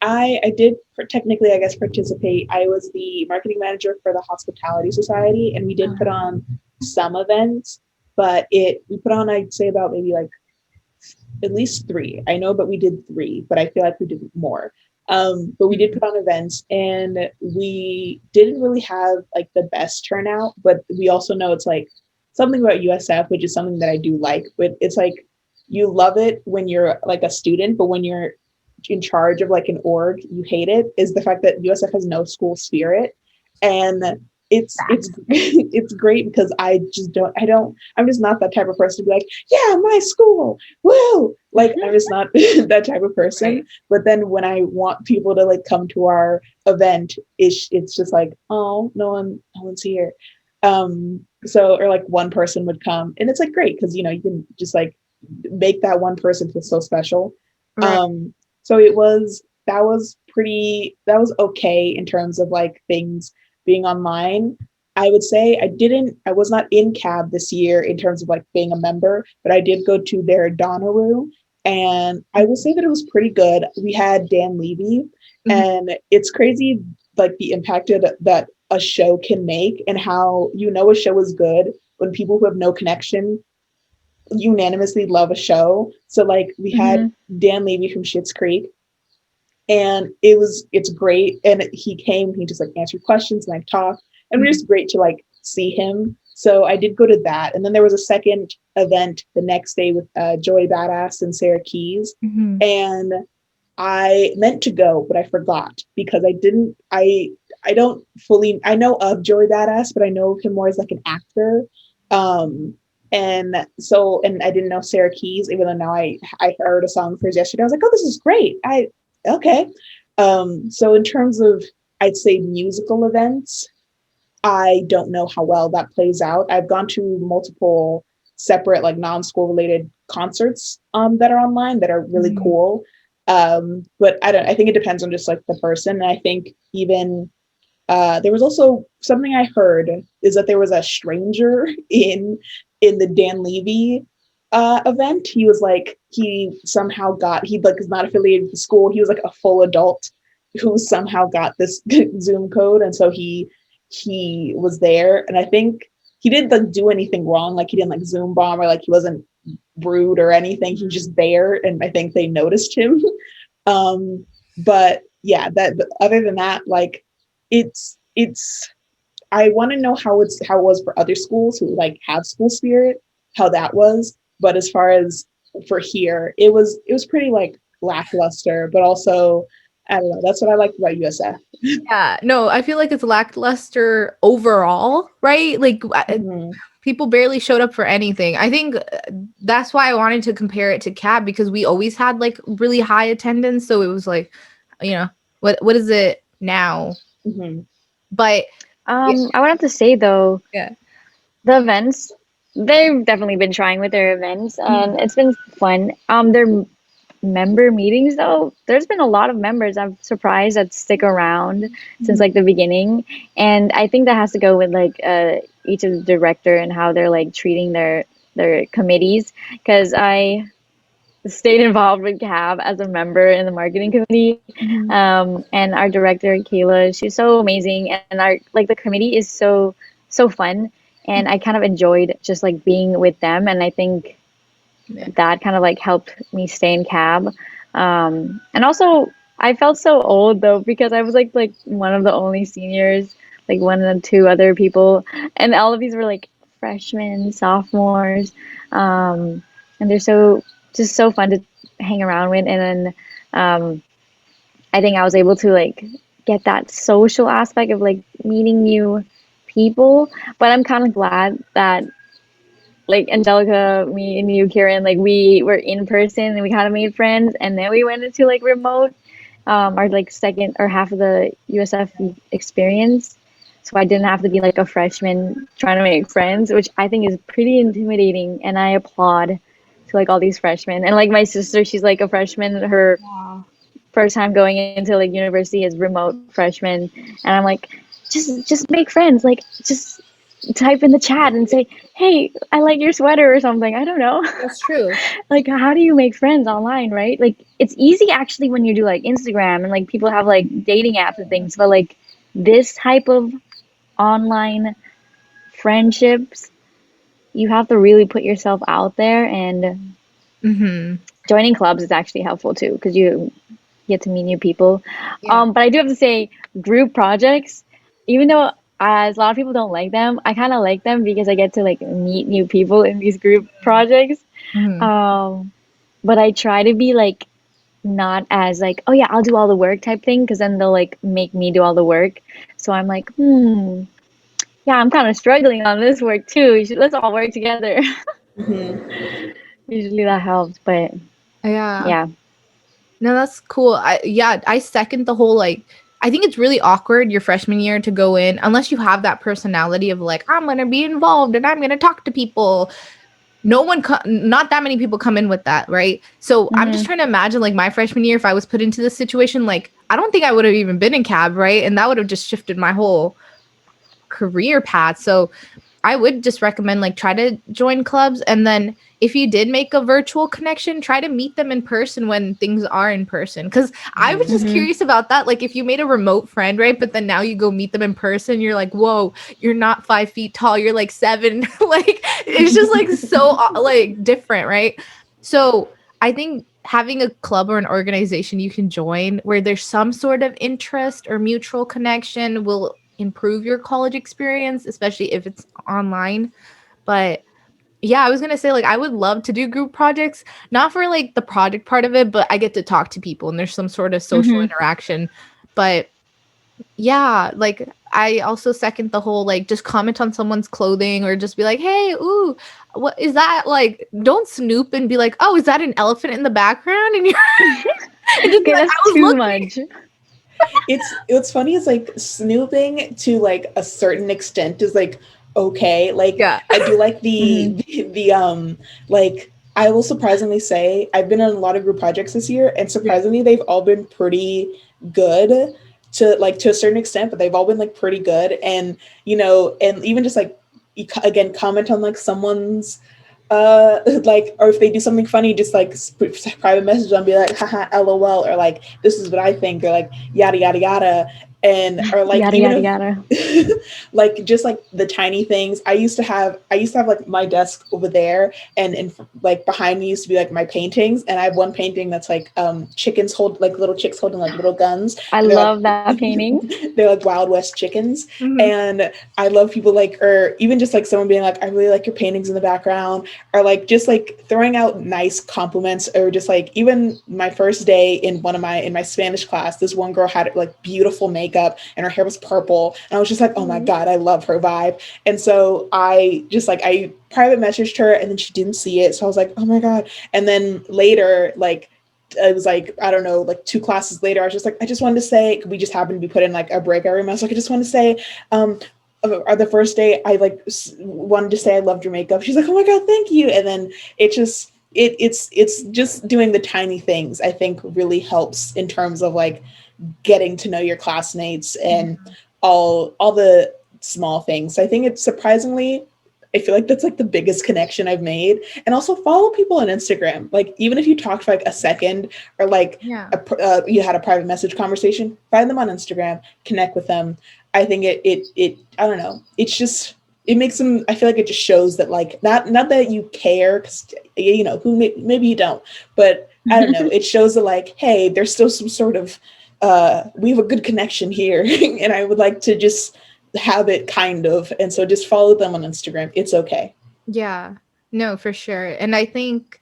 I did technically, I guess, participate. I was the marketing manager for the Hospitality Society, and we did put on some events, but we put on, I'd say, about maybe like at least 3. I know, but we did 3, but I feel like we did more. But we did put on events, and we didn't really have like the best turnout, but we also know it's like something about USF, which is something that I do like, but it's like you love it when you're like a student, but when you're in charge of like an org, you hate it, is the fact that USF has no school spirit. And it's it's great because I'm just not that type of person to be like, yeah, my school, woo, like I'm just not that type of person. Right. But then when I want people to like come to our event, it's just like, oh, no one's here. So, or like one person would come, and it's like great because you can just like make that one person feel so special. Right. So that was okay in terms of like things being online. I would say I was not in CAB this year in terms of like being a member, but I did go to their Donaroo, and I will say that it was pretty good. We had Dan Levy, and it's crazy like the impact that a show can make, and how a show is good when people who have no connection unanimously love a show. So like we had Dan Levy from Schitt's Creek, and it's great. And he just like answered questions, and I talked, and it was just great to like see him. So I did go to that. And then there was a second event the next day with Joey Badass and Sarah Keys. And I meant to go, but I forgot because I don't fully, I know of Joey Badass, but I know of him more as like an actor. And I didn't know Sarah Keys, even though now I heard a song of hers yesterday. I was like, oh, this is great. Okay. So in terms of, I'd say musical events, I don't know how well that plays out. I've gone to multiple separate, like non-school related concerts that are online that are really cool. But I think it depends on just like the person. And I think even there was also something I heard is that there was a stranger in the Dan Levy event. He was like, he like is not affiliated with the school. He was like a full adult who somehow got this Zoom code. And so he was there. And I think he didn't like do anything wrong. Like he didn't like Zoom bomb, or like he wasn't rude or anything. He was just there. And I think they noticed him. But yeah, other than that, like it's I want to know how it was for other schools who like have school spirit, how that was. But as far as for here, it was pretty like lackluster, but also I don't know. That's what I like about USF. Yeah, no, I feel like it's lackluster overall, right? Like Mm-hmm. people barely showed up for anything. I think that's why I wanted to compare it to CAB because we always had like really high attendance. So it was like, what is it now? Mm-hmm. But yeah, I would have to say though, yeah. the events, they've definitely been trying with their events, Mhm. and it's been fun. Their member meetings though, there's been a lot of members I'm surprised that stick around since like the beginning, and I think that has to go with like each of the director and how they're like treating their committees, because I stayed involved with CAB as a member in the marketing committee. Mhm. And our director Kayla, she's so amazing, and our like the committee is so fun, and I kind of enjoyed just like being with them, and I think Yeah. that kind of like helped me stay in CAB. And also I felt so old though because I was like one of the only seniors, like one of two other people, and all of these were like freshmen, sophomores, and they're so just so fun to hang around with. And then I think I was able to like get that social aspect of like meeting new people. But I'm kind of glad that like Angelica, me and you, Kiran, like we were in person and we kind of made friends, and then we went into like remote, our like second or half of the USF experience. So I didn't have to be like a freshman trying to make friends, which I think is pretty intimidating, and I applaud to like all these freshmen. And like my sister, she's like a freshman. Her Wow. first time going into like university as remote freshman, and I'm like, just make friends, like just type in the chat and say, hey, I like your sweater or something. I don't know. That's true. Like, how do you make friends online, right? Like, it's easy actually when you do like Instagram and like people have like dating apps and things, but like this type of online friendships, you have to really put yourself out there, and Mhm. joining clubs is actually helpful too because you get to meet new people. Yeah. But I do have to say, group projects, even though as a lot of people don't like them, I kind of like them because I get to like meet new people in these group projects. Mhm. Um, but I try to be like not as like, oh yeah, I'll do all the work type thing, because then they'll like make me do all the work. So I'm like, yeah, I'm kind of struggling on this work too. Let's all work together. Mm-hmm. Usually that helps, but Yeah. yeah. No, that's cool. I second the whole like I think it's really awkward your freshman year to go in unless you have that personality of like I'm going to be involved and I'm going to talk to people. Not that many people come in with that, right? So I'm just Hmm. trying to imagine like my freshman year if I was put into this situation, like I don't think I would have even been in CAB, right? And that would have just shifted my whole career path. So I would just recommend like try to join clubs, and then if you did make a virtual connection, try to meet them in person when things are in person. Cuz I was just Hmm. curious about that, like if you made a remote friend, right? But then now you go meet them in person, you're like, "Whoa, you're not 5 feet tall, you're like 7." Like it's just like so like different, right? So, I think having a club or an organization you can join where there's some sort of interest or mutual connection will improve your college experience, especially if it's online. But yeah, I was gonna say like I would love to do group projects, not for like the project part of it, but I get to talk to people and there's some sort of social Hmm. interaction. But yeah, like I also second the whole like just comment on someone's clothing or just be like, hey, ooh, what is that? Like, don't snoop and be like, oh, is that an elephant in the background? And you're and just be Okay, like, that's I was too looking. much. It's funny is like snooping to like a certain extent is like okay. Like Yeah. I do like Hmm. the like I will surprisingly say I've been on a lot of group projects this year, and Yeah. surprisingly they've all been pretty good to like to a certain extent, but they've all been like pretty good. And and even just like again comment on like someone's like, or if they do something funny, just like private message on, be like haha lol, or like this is what I think, or like yada yada yada. and or like yada, even yada, if yada. like just like the tiny things. I used to have like my desk over there, and like behind me used to be like my paintings, and I have one painting that's like chickens hold like little chicks holding like little guns. I They're like love that painting. they're like Wild West chickens. Mhm. And I love people like, or even just like someone being like, I really like your paintings in the background, or like just like throwing out nice compliments, or just like even my first day in my Spanish class, this one girl had like beautiful makeup and her hair was purple, and I was just like, oh my God, I love her vibe. And so I just like I private messaged her, and then she didn't see it, so I was like, oh my God. And then later, like it was like, I don't know, like 2 classes later, I was just like, I just wanted to say, we just happened to be put in like a breakout room. I was like, I just want to say, the first day I like wanted to say I loved your makeup. She's like, oh my God, thank you. And then it just, it's just doing the tiny things, I think really helps in terms of like getting to know your classmates and all the small things. So I think it's surprisingly, I feel like that's like the biggest connection I've made. And also follow people on Instagram. Like even if you talked for like a second, or like Yeah. you had a private message conversation, find them on Instagram, connect with them. I think it I don't know. It's just it makes them. I feel like it just shows that like not that you care, because you know who maybe you don't, but I don't know. It shows that like, hey, there's still some sort of we have a good connection here, and I would like to just have it kind of. And so just follow them on Instagram. It's okay. Yeah. No, for sure. And I think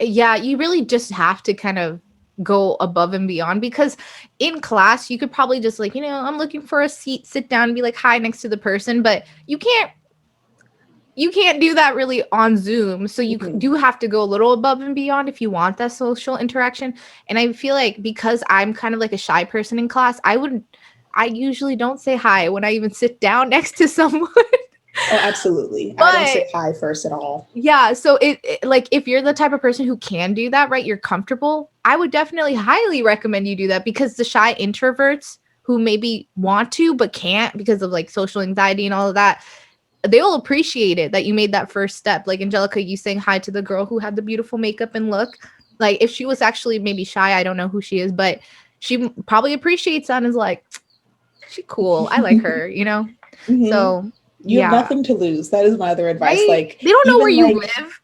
yeah, you really just have to kind of go above and beyond, because in class you could probably just like, I'm looking for a seat, sit down and be like hi next to the person, but you can't do that really on Zoom. So you do have to go a little above and beyond if you want that social interaction. And I feel like because I'm kind of like a shy person in class, I usually don't say hi when I even sit down next to someone. Oh, absolutely. I don't But say hi first at all. yeah, so it like if you're the type of person who can do that, right? You're comfortable. I would definitely highly recommend you do that, because the shy introverts who maybe want to but can't because of like social anxiety and all of that, they'll appreciate it that you made that first step. Like Angelica, you saying hi to the girl who had the beautiful makeup and look. Like if she was actually maybe shy, I don't know who she is, but she probably appreciates that and is like, she cool. I like her, So You have yeah. nothing to lose. That is my other advice. Right? Like They don't know where even you like live.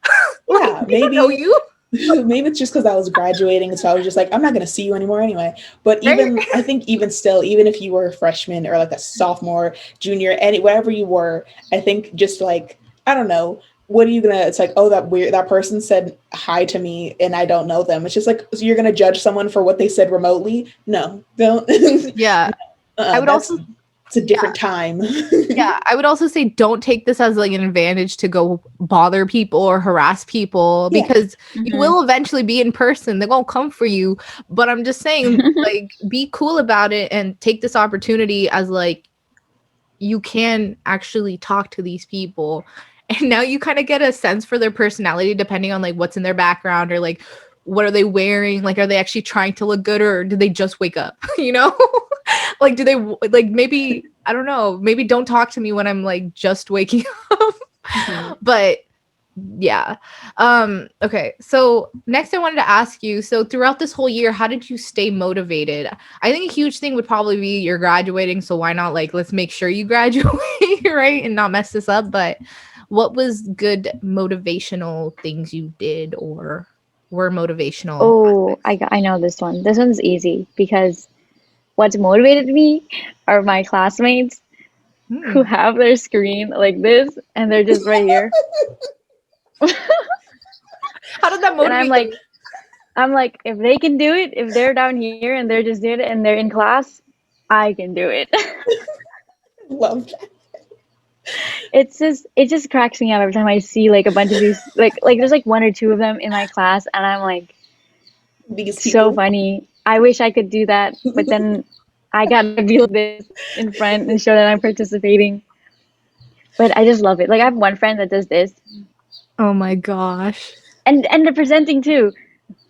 yeah, They don't know maybe you. maybe it's just because I was graduating, and so I was just like, I'm not going to see you anymore anyway. But Right? even I think even still, even if you were a freshman or like a sophomore, junior, wherever you were, I think just like I don't know, what are you gonna? It's like, oh, that person said hi to me and I don't know them. It's just like, so you're gonna judge someone for what they said remotely? No, don't. Yeah. I would That's also it's a yeah. different time. Yeah, I would also say don't take this as like an advantage to go bother people or harass people, Yeah. because you will eventually be in person. They won't come for you. But I'm just saying, like, be cool about it and take this opportunity as like you can actually talk to these people. And now you kind of get a sense for their personality depending on like what's in their background, or like what are they wearing? Like, are they actually trying to look good, or did they just wake up? Like, do they like maybe, I don't know, maybe don't talk to me when I'm like just waking up. But yeah. Okay. So next I wanted to ask you, so throughout this whole year, how did you stay motivated? I think a huge thing would probably be you're graduating, so why not like let's make sure you graduate, right? And not mess this up. But what was good motivational things you did or were motivational Oh, aspects? I know this one. This one's easy because what's motivated me are my classmates who Hmm. have their screen like this and they're just right here. How did that And I'm motivate like, you? if they can do it, if they're down here and they're just doing it and they're in class, I can do it. Love that. It just cracks me up every time I see like a bunch of these like there's like one or two of them in my class and I'm like These so people. funny. I wish I could do that, but then I gotta be like this in front and show that I'm participating. But I just love it. Like I have one friend that does this, Oh my gosh. and they're presenting too.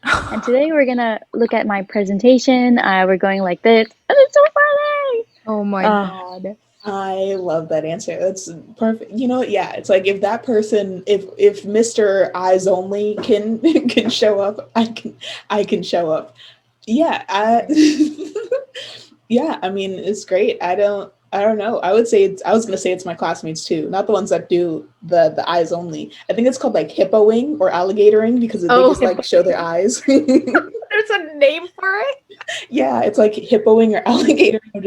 And today we're gonna look at my presentation. We're going like this, and it's so funny. Oh my Oh, god. I love that answer. That's perfect. You know, yeah, it's like if that person, if Mr. Eyes Only can can show up, I can show up. Yeah, Yeah, I mean, it's great. I don't know. I was gonna say it's my classmates too, not the ones that do the eyes only. I think it's called like hippoing or alligatoring because they Oh, just like show their eyes. there's a name for it. Yeah, it's like hippoing or alligatoring or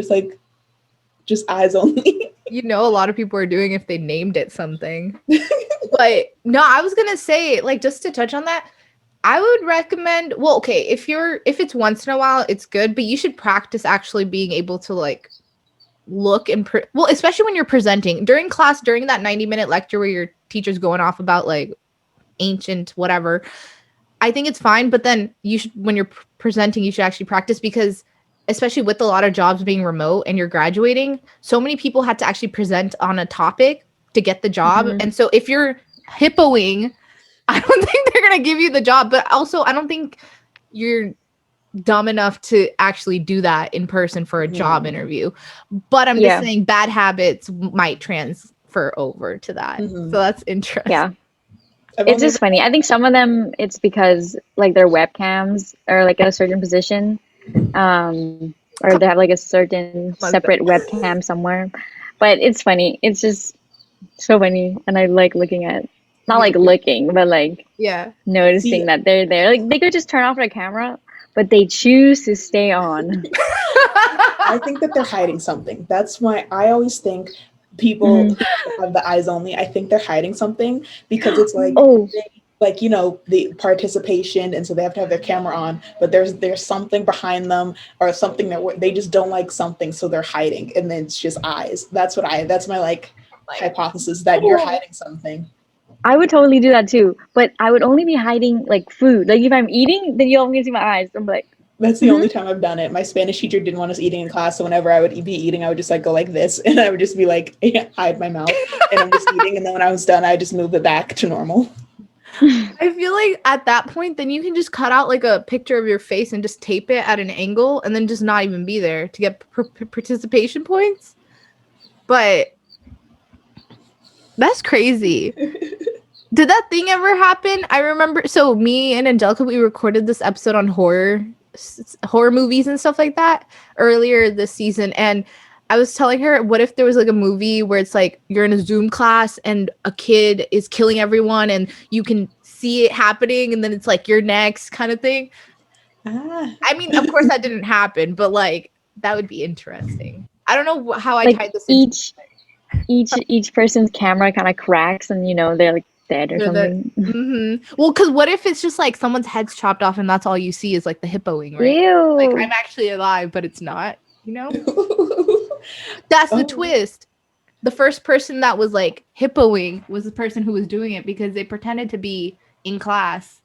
just eyes only. You know, a lot of people are doing if they named it something. But no, I was gonna say, like, just to touch on that, I would recommend, well, okay, if it's once in a while, it's good, but you should practice actually being able to like look and well, especially when you're presenting during class, during that 90-minute lecture where your teacher's going off about like ancient whatever. I think it's fine, but then you should, when you're presenting, you should actually practice because especially with a lot of jobs being remote and you're graduating, so many people had to actually present on a topic to get the job. Mhm. And so if you're hippoing, I don't think they're going to give you the job, but also I don't think you're dumb enough to actually do that in person for a job interview. But I'm just saying bad habits might transfer over to that. So that's interesting. Yeah. It's just funny. I think some of them it's because like their webcams are like at a certain position, or they have like a certain separate webcam somewhere. But it's funny. It's just so funny, and I like looking at, not like looking, but like noticing that they're there. Like they could just turn off their camera, but they choose to stay on. I think that they're hiding something. That's why I always think people who have the eyes only, I think they're hiding something because it's like, like, you know, the participation, and so they have to have their camera on, but there's something behind them or something that they just don't like something, so they're hiding, and then it's just eyes. That's my like hypothesis that you're hiding something. I would totally do that too, but I would only be hiding like food. Like if I'm eating, then you'll only see my eyes. I'm like, that's the only time I've done it. My Spanish teacher didn't want us eating in class, so whenever I would be eating, I would just like go like this, and I would just be like hide my mouth, and I'm just eating, and then when I was done, I just move it back to normal. I feel like at that point, then you can just cut out like a picture of your face and just tape it at an angle, and then just not even be there to get participation points. But that's crazy. Did that thing ever happen? I remember. So me and Angelica, we recorded this episode on horror movies and stuff like that earlier this season, and I was telling her, what if there was like a movie where it's like you're in a Zoom class and a kid is killing everyone and you can see it happening, and then it's like you're next kind of thing. I mean, of course that didn't happen, but like that would be interesting. I don't know how I like tied this each person's camera kind of cracks, and you know they're like dead or something. Well, because what if it's just like someone's head's chopped off and that's all you see is like the hippoing, right? Ew. Like I'm actually alive, but it's not, you know? That's the twist. The first person that was like hippoing was the person who was doing it because they pretended to be in class,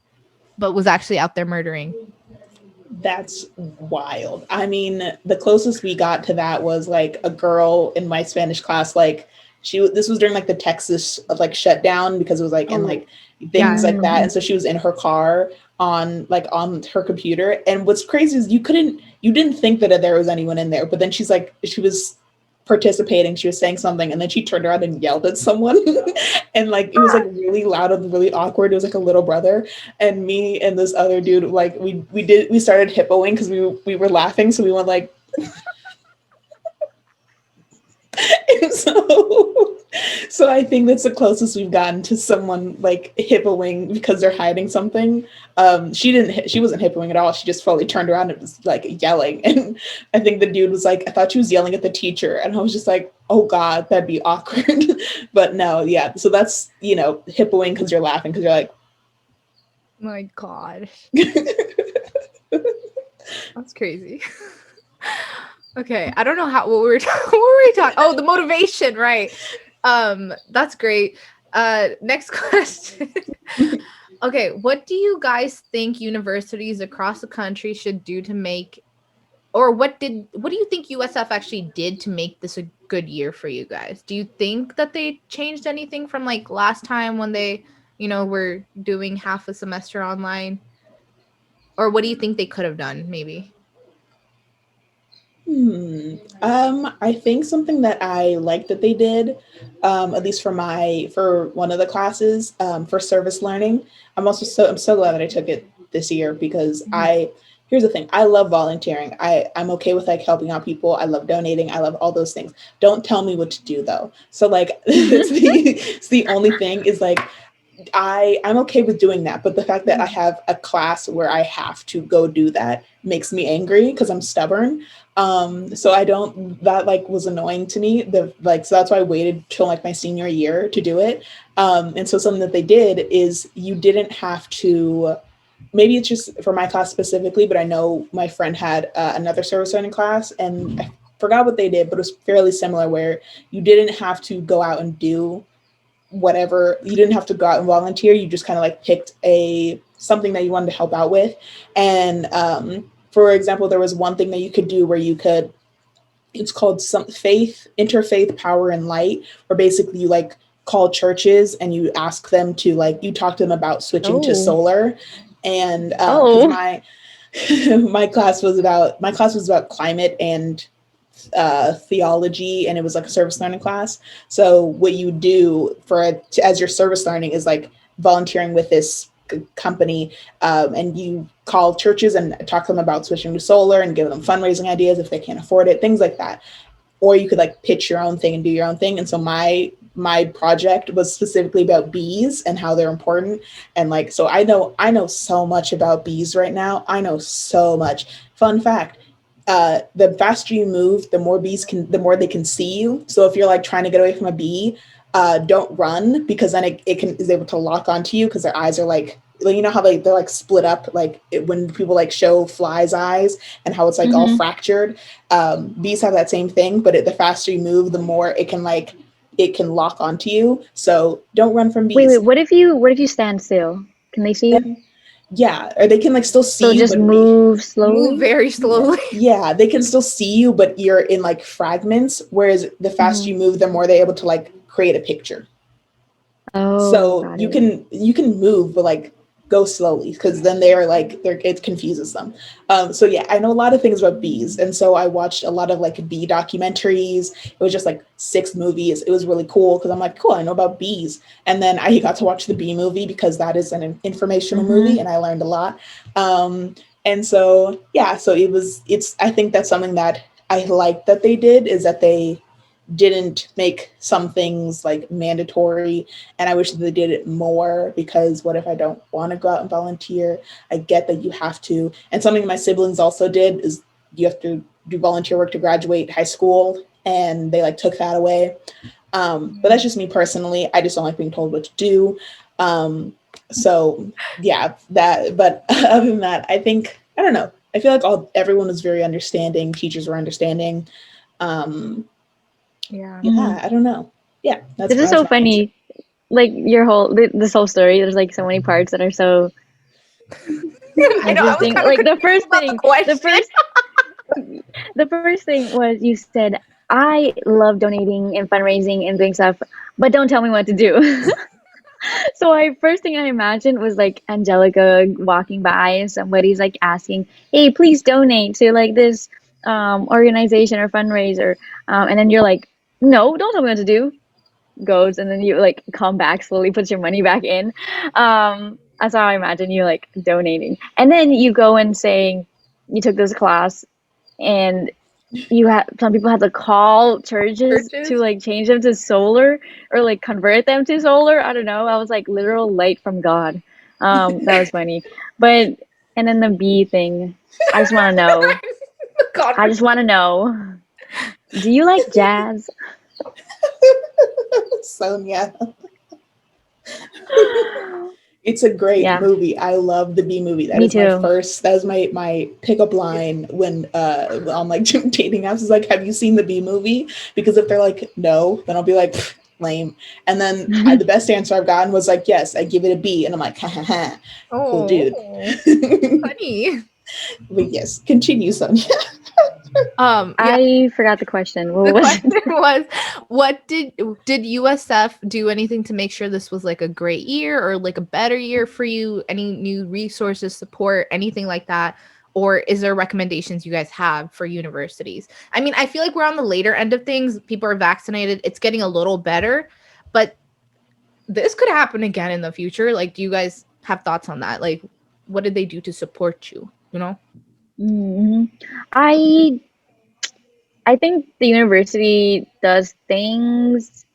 but was actually out there murdering. That's wild. I mean, the closest we got to that was like a girl in my Spanish class, like this was during like the Texas like shutdown because it was like and like things like that, and so she was in her car on her computer, and what's crazy is you didn't think that there was anyone in there, but then she was participating, she was saying something, and then she turned around and yelled at someone and like it was like really loud and really awkward. It was like a little brother, and me and this other dude, like we started hippoing because we were laughing, so we went like and so I think that's the closest we've gotten to someone like hippoing because they're hiding something. She wasn't hippoing at all. She just fully turned around and was like yelling. And I think the dude was like, I thought she was yelling at the teacher. And I was just like, oh God, that'd be awkward. But no, yeah. So that's, hippoing because you're laughing because you're like, my God. That's crazy. Okay, I don't know what were we talking? Oh, the motivation, right? That's great. Next question. Okay, what do you guys think universities across the country should do to make, or what do you think USF actually did to make this a good year for you guys? Do you think that they changed anything from like last time when they, were doing half a semester online? Or what do you think they could have done, maybe? I think something that I like that they did, at least for one of the classes, for service learning. I'm so glad that I took it this year because here's the thing. I love volunteering. I'm okay with like helping out people. I love donating. I love all those things. Don't tell me what to do though. So like it's the only thing is like I'm okay with doing that, but the fact that I have a class where I have to go do that makes me angry because I'm stubborn. So I don't that like was annoying to me. The like so that's why I waited till like my senior year to do it. And so something that they did is you didn't have to, maybe it's just for my class specifically, but I know my friend had another service learning class, and I forgot what they did, but it was fairly similar where you didn't have to go out and do whatever. You didn't have to go out and volunteer. You just kind of like picked a something that you wanted to help out with. And for example, there was one thing that you could do where you could, it's called some faith, interfaith power and light, where basically you like call churches and you ask them to like, you talk to them about switching to Oh. solar. And because Oh. my my class was about climate and theology, and it was like a service learning class. So what you do as your service learning is like volunteering with this company, and you call churches and talk to them about switching to solar and give them fundraising ideas if they can't afford it, things like that. Or you could like pitch your own thing and do your own thing. And so my project was specifically about bees and how they're important. And like, so I know so much about bees right now. I know so much. Fun fact, the faster you move, the more they can see you. So if you're like trying to get away from a bee, don't run, because then it can is able to lock onto you because their eyes are like, you know how they're like split up, like when people like show flies eyes and how it's like all Mm-hmm. fractured. Bees have that same thing, but the faster you move, the more it can lock onto you. So don't run from Wait. bees. What if you stand still? Can they see you? And yeah, or they can like still see So you, just but move Move slowly. very yeah, slowly. yeah, they can still see you, but you're in like fragments. Whereas the faster Mm-hmm. you move, the more they're able to like create a picture. Oh, So got you it. can move, but like go slowly, because then they're it confuses them. So yeah, I know a lot of things about bees, and so I watched a lot of like bee documentaries. It was just like 6 movies. It was really cool because I'm like, cool, I know about bees. And then I got to watch the bee movie because that is an informational movie, Mm-hmm. and I learned a lot. And so yeah, so it's I think that's something that I like that they did, is that they didn't make some things like mandatory, and I wish that they did it more, because what if I don't want to go out and volunteer? I get that you have to. And something my siblings also did is you have to do volunteer work to graduate high school, and they like took that away. But that's just me personally. I just don't like being told what to do. um, so yeah, that, but other than that, I think, I don't know, I feel like everyone was very understanding, teachers were understanding. um, Yeah. yeah, I don't know. Yeah, This is that's so my answer. funny. Like this whole story, there's like so many parts that are so I know. I was interesting. kind of Like confused about the question. the first thing was you said, I love donating and fundraising and doing stuff, but don't tell me what to do. So I first thing I imagined was like Angelica walking by and somebody's like asking, "Hey, please donate to like this organization or fundraiser," and then you're like, "No, don't tell me what to do." Goes, and then you like come back slowly, put your money back in. That's how I imagine you like donating, and then you go and saying you took this class and you had some people had to call churches to Churches. like change them to solar or like convert them to solar. I don't know. I was like literal light from God. That was funny. But and then the bee thing, I just want to know. The I just want to conversation. know. Do you like jazz? Sonia. It's a great Yeah, movie. I love the B movie. me too. That is my pickup line when on like dating apps, is like, have you seen the B movie? Because if they're like no, then I'll be like, lame. And then the best answer I've gotten was like, yes, I give it a B, and I'm like, ha ha ha, cool dude. Oh, funny. But yes, continue, Sonia. Yeah. I forgot the question. What The was question it? was, what did USF do anything to make sure this was like a great year or like a better year for you? Any new resources, support, anything like that? Or is there recommendations you guys have for universities? I mean, I feel like we're on the later end of things. People are vaccinated. It's getting a little better, but this could happen again in the future. Like, do you guys have thoughts on that? Like, what did they do to support you? You know? Hmm. I I think the university does things,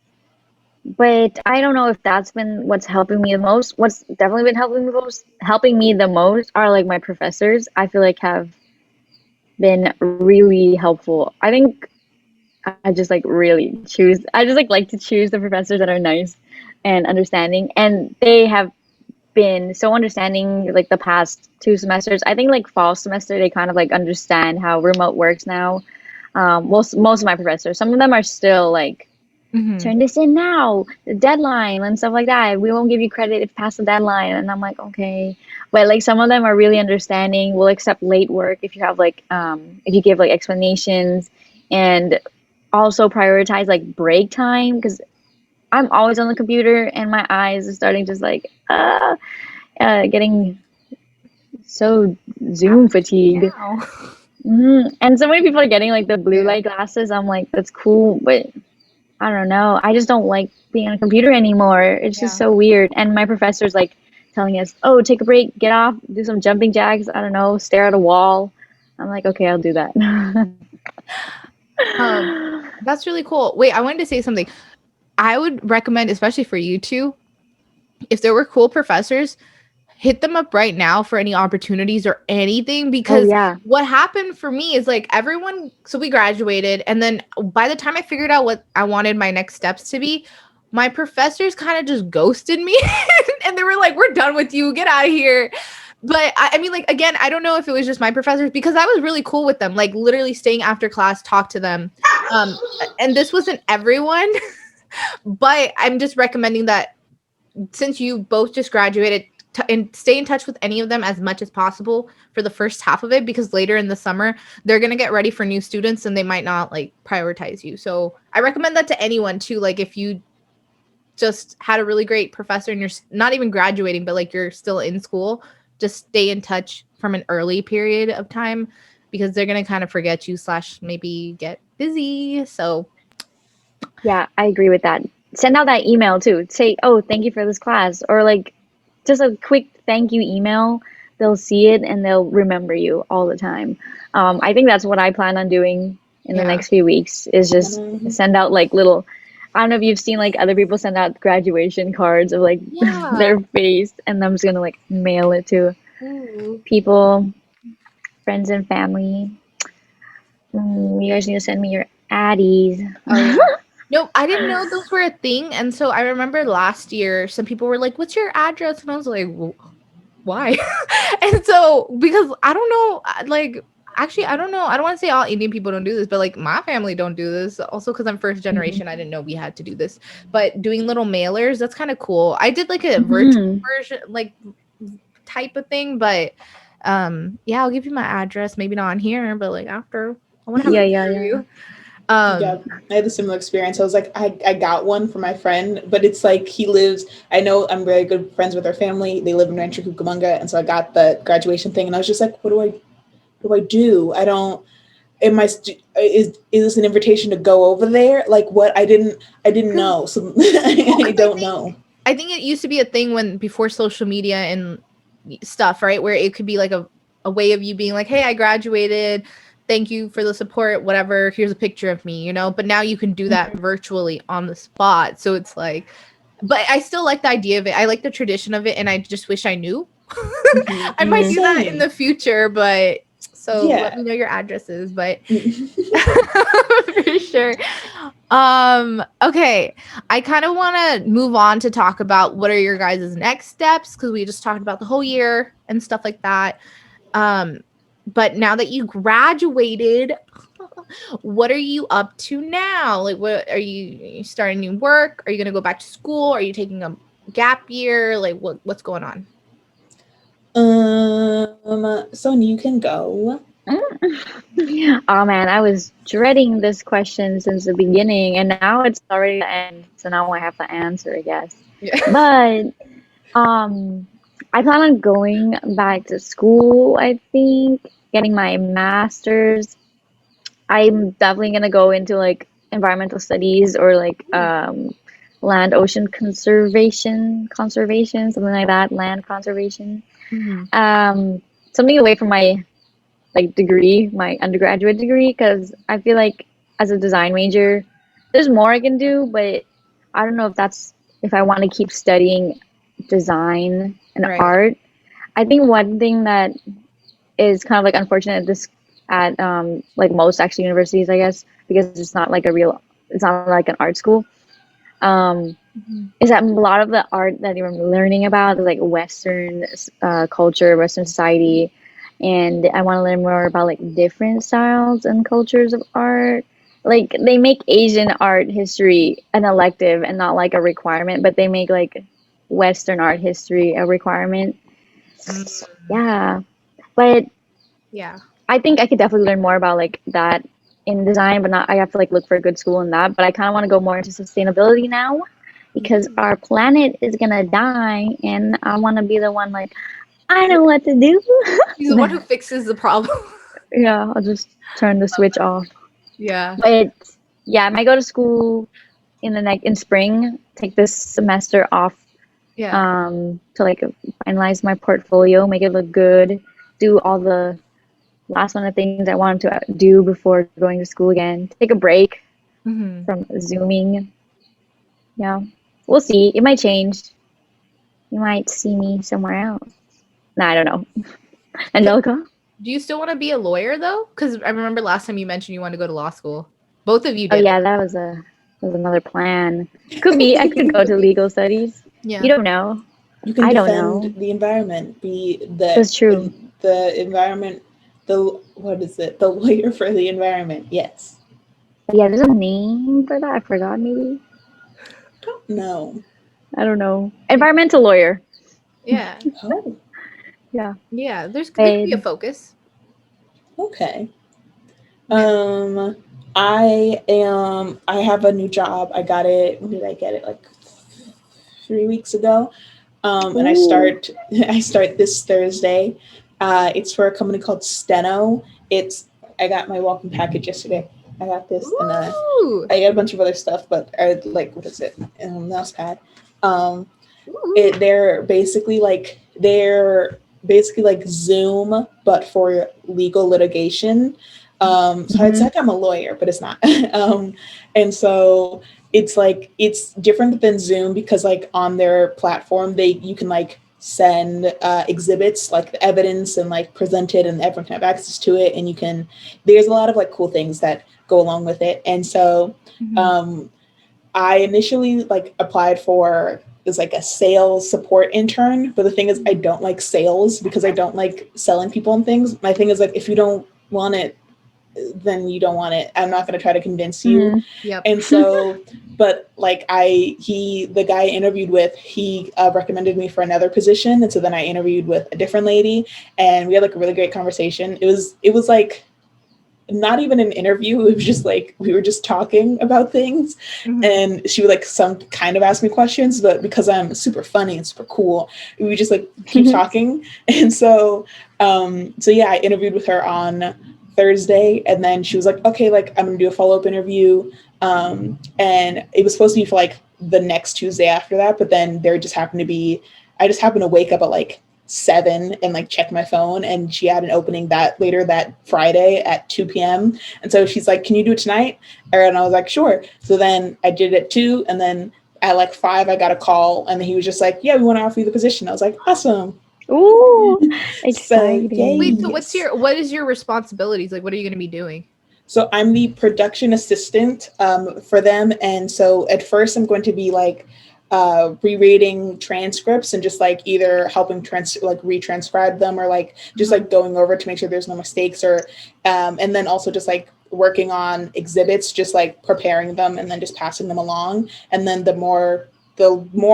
but I don't know if that's been what's helping me the most. What's definitely been helping me the most are like my professors. I feel like have been really helpful. I think I just like to choose the professors that are nice and understanding, and they have been so understanding like the past 2 semesters. I think like fall semester they kind of like understand how remote works now. Most of my professors, some of them are still like Hmm. turn this in now, the deadline and stuff like that. We won't give you credit if past the deadline. And I'm like, okay. But like some of them are really understanding. We'll accept late work if you have like if you give like explanations, and also prioritize like break time because I'm always on the computer and my eyes are starting just like getting so Zoom fatigue. Now. And so many people are getting like the blue Yeah. light glasses. I'm like, that's cool, but I don't know. I just don't like being on a computer anymore. It's just Yeah. so weird. And my professor's like telling us, "Oh, take a break, get off, do some jumping jacks. I don't know, stare at a wall." I'm like, "Okay, I'll do that." Um, that's really cool. Wait, I wanted to say something. I would recommend, especially for you two, if there were cool professors, hit them up right now for any opportunities or anything, Oh because yeah. what happened for me is like everyone, so we graduated, and then by the time I figured out what I wanted my next steps to be, my professors kind of just ghosted me and they were like, we're done with you, get out of here. But I mean, like, again, I don't know if it was just my professors, because I was really cool with them, like literally staying after class, talk to them. And this wasn't everyone, but I'm just recommending that since you both just graduated, and stay in touch with any of them as much as possible for the first half of it, because later in the summer they're going to get ready for new students and they might not like prioritize you. So I recommend that to anyone too, like if you just had a really great professor and you're not even graduating but like you're still in school, just stay in touch from an early period of time, because they're going to kind of forget you slash maybe get busy. So Yeah, I agree with that. Send out that email too. Say, "Oh, thank you for this class," or like just a quick thank you email. They'll see it and they'll remember you all the time. I think that's what I plan on doing in the yeah. next few weeks is just Mhm. send out like little. I don't know if you've seen like other people send out graduation cards of like Yeah. their face, and I'm just gonna like mail it to Ooh. people, friends and family. You guys need to send me your addies. Oh yeah. No, I didn't know those were a thing. And so I remember last year some people were like, "What's your address?" And I was like, "Why?" And so because I don't know, like actually I don't know. I don't want to say all Indian people don't do this, but like my family don't do this. Also because I'm first generation, I didn't know we had to do this. But doing little mailers, that's kind of cool. I did like a virtual Hmm. version, like type of thing, but yeah, I'll give you my address, maybe not on here, but like after. I want to have a Yeah, yeah, picture of yeah. you. Yeah, Um I had a similar experience. I was like, I got one for my friend, but it's like he lives, I know I'm very good friends with her family. They live in Rancho Cucamonga. And so I got the graduation thing and I was just like, what do I do? I don't, am I, is this an invitation to go over there? Like what? I didn't 'cause know. So Well, I because don't know. I think it used to be a thing when before social media and stuff, right? Where it could be like a way of you being like, "Hey, I graduated. Thank you for the support. Whatever. Here's a picture of me," you know. But now you can do that virtually on the spot. So it's like, but I still like the idea of it. I like the tradition of it, and I just wish I knew. I might Hmm. do that in Same. the future, but so let Yeah. me know your addresses. But for sure. Okay. I kind of want to move on to talk about what are your guys' next steps, because we just talked about the whole year and stuff like that. Um, but now that you graduated, what are you up to now? Like, what are you starting new work? Are you gonna go back to school? Are you taking a gap year? Like, what's going on? Sonia, you can go. Oh man, I was dreading this question since the beginning, and now it's already the end. So now I have to answer, I guess. Yeah. But um, I plan on going back to school. I think getting my master's. I'm definitely gonna go into like environmental studies or like land ocean conservation, something like that, land conservation. Mhm. Um, something away from my like degree, my undergraduate degree, because I feel like as a design major, there's more I can do, but I don't know if I want to keep studying design and Right. art. I think one thing that is kind of like unfortunate at like most actually universities, I guess, because it's not like an art school. Is that a lot of the art that you're learning about is like Western culture, Western society, and I want to learn more about like different styles and cultures of art. Like they make Asian art history an elective and not like a requirement, but they make like Western art history a requirement. Mm, Yeah, but yeah. I think I could definitely learn more about like that in design, but not I have to like look for a good school in that. But I kind of want to go more into sustainability now because Mm. our planet is gonna die, and I want to be the one like I know what to do. He's the one who fixes the problem. Yeah, I'll just turn the switch off. Yeah. But yeah, I might go to school in spring, take this semester off Yeah. to like finalize my portfolio, make it look good, do all the last one of things I wanted to do before going to school again. Take a break Hmm. from Zooming. Yeah, we'll see. It might change. You might see me somewhere else. Nah, I don't know. Angelica? Do you still want to be a lawyer though? Because I remember last time you mentioned you wanted to go to law school. Both of you Oh did. yeah, that was another plan. Could be. I could go to legal studies. Yeah. You don't know. You can I don't defend know. the environment, be That's true. the environment, the what is it? The lawyer for the environment. Yes. Yeah, there's a name for that. I forgot. Maybe Don't know. I don't know. Environmental lawyer. Yeah. Oh, Yeah. Yeah. There could But be a focus. okay. Yeah. I have a new job. I got it. When did I get it? Like 3 weeks ago. And ooh. I start this Thursday. It's for a company called Steno. I got my welcome package yesterday. I got this and Ooh. I got a bunch of other stuff, but I like what is it? Mouse pad. Um, Ooh. they're basically like Zoom, but for legal litigation. So it's Mhm. like I'm a lawyer, but it's not. And so it's different than Zoom because like on their platform, you can like send exhibits like the evidence and like present it, and everyone can have access to it. And there's a lot of like cool things that go along with it. And so Mhm. um, I initially like applied for is like a sales support intern, but the thing is I don't like sales because I don't like selling people and things. My thing is like if you don't want it, then you don't want it. I'm not going to try to convince you. Mhm. Yep. And so, but like the guy I interviewed with, he recommended me for another position. And so then I interviewed with a different lady and we had like a really great conversation. It was like, not even an interview. It was just like we were just talking about things, Mhm. and she would like some kind of ask me questions, but because I'm super funny and super cool, we would just like keep talking. And so yeah, I interviewed with her on Thursday, and then she was like, okay, like I'm gonna do a follow-up interview, and it was supposed to be for like the next Tuesday after that, but then there just happened to be I just happened to wake up at like 7 and like check my phone, and she had an opening that Friday at 2 p.m. And so she's like, can you do it tonight? And I was like, sure. So then I did it at 2, and then at like 5 I got a call, and he was just like, yeah, we want to offer you the position. I was like, awesome. Ooh, So Wait, yay. exciting. so what is your responsibilities? Like what are you going to be doing? So I'm the production assistant for them, and so at first I'm going to be like rereading transcripts and just like either helping retranscribe them, or like just like going over to make sure there's no mistakes, or and then also just like working on exhibits, just like preparing them and then just passing them along. And then the more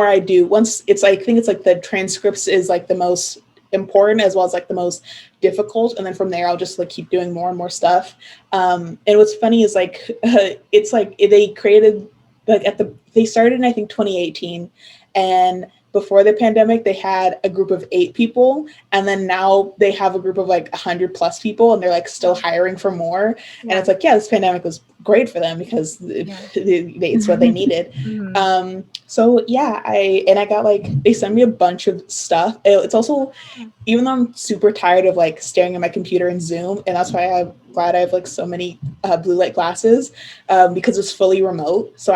I do, once it's like, I think it's like the transcripts is like the most important as well as like the most difficult, and then from there I'll just like keep doing more and more stuff. And what's funny is like it's like they created like they started in I think 2018, and before the pandemic they had a group of 8 people, and then now they have a group of like 100 plus people, and they're like still hiring for more. And Yeah. it's like, yeah, this pandemic was great for them because it's what they needed. Mhm. So yeah, I got like, they sent me a bunch of stuff. It's also, even though I'm super tired of like staring at my computer and Zoom, and that's why I'm glad I have like so many blue light glasses, because it's fully remote. So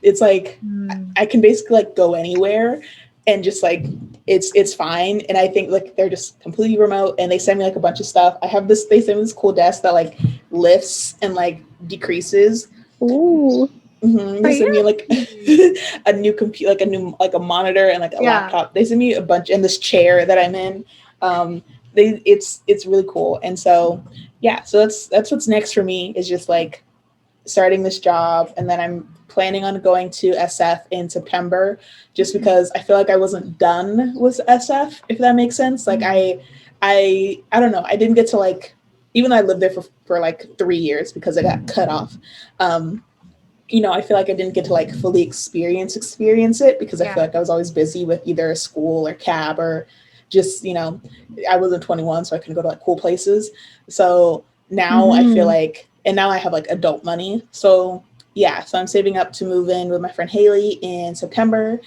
it's like, Mm. I can basically like go anywhere and just like, it's fine. And I think like they're just completely remote, and they send me like a bunch of stuff. They send me this cool desk that like lifts and like decreases. Ooh. They sent me like Fancy. a new computer, like a monitor and like a Yeah. laptop. They sent me a bunch, and this chair that I'm in. It's really cool. And so yeah, so that's what's next for me, is just like starting this job, and then I'm planning on going to SF in September, just because I feel like I wasn't done with SF, if that makes sense. Like I don't know, I didn't get to like, even though I lived there for like 3 years because I got cut off. Um, I feel like I didn't get to like fully experience it, because I feel Yeah. like I was always busy with either school or cab, or just, I wasn't 21, so I couldn't go to like cool places. So now I feel Mm-hmm. like, and now I have like adult money. So yeah, so I'm saving up to move in with my friend Haley in September.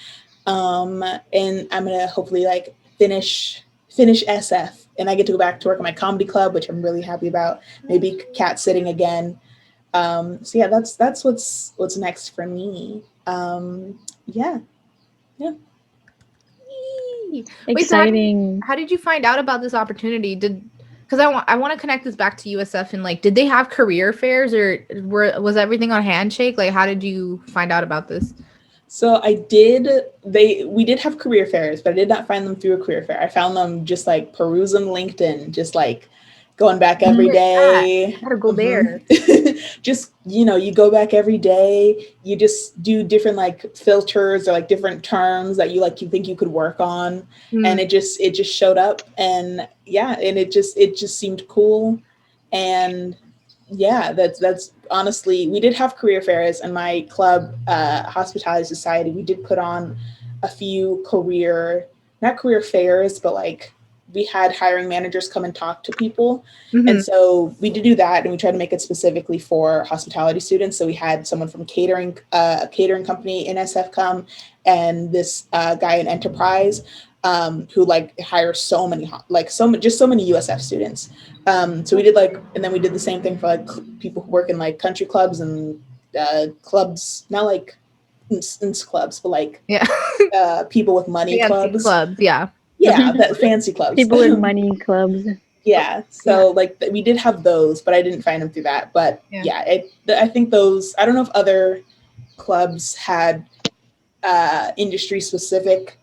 And I'm gonna hopefully like finish SF, and I get to go back to work at my comedy club, which I'm really happy about. Maybe cat sitting again. So yeah, that's what's next for me. Yeah, yeah. Yee. Wait, so Exciting. how did you find out about this opportunity? Because I want to connect this back to USF, and like, did they have career fairs, or was everything on Handshake? Like, how did you find out about this? So we did have career fairs, but I did not find them through a career fair. I found them just like perusing LinkedIn, just like going back every Where's that? day. I gotta go there. Just, you go back every day, you just do different like filters or like different terms that you think you could work on. And Hmm. it just showed up, and yeah, and it just seemed cool. And yeah, that's honestly, we did have career fairs, and my club, Hospitality Society, we did put on a few not career fairs, but like we had hiring managers come and talk to people. And Hmm. so we did do that, and we tried to make it specifically for hospitality students. So we had someone from a catering company in SF come, and this guy in enterprise, who like hires so many just so many USF students. So we did like, and then we did the same thing for like people who work in like country clubs and clubs, not like clubs, but like Yeah. people with money Fancy clubs. clubs. Yeah. Yeah, that fancy clubs. People with money clubs. Yeah, Yeah. so like we did have those, but I didn't find them through that. But Yeah. yeah, I think those. I don't know if other clubs had industry specific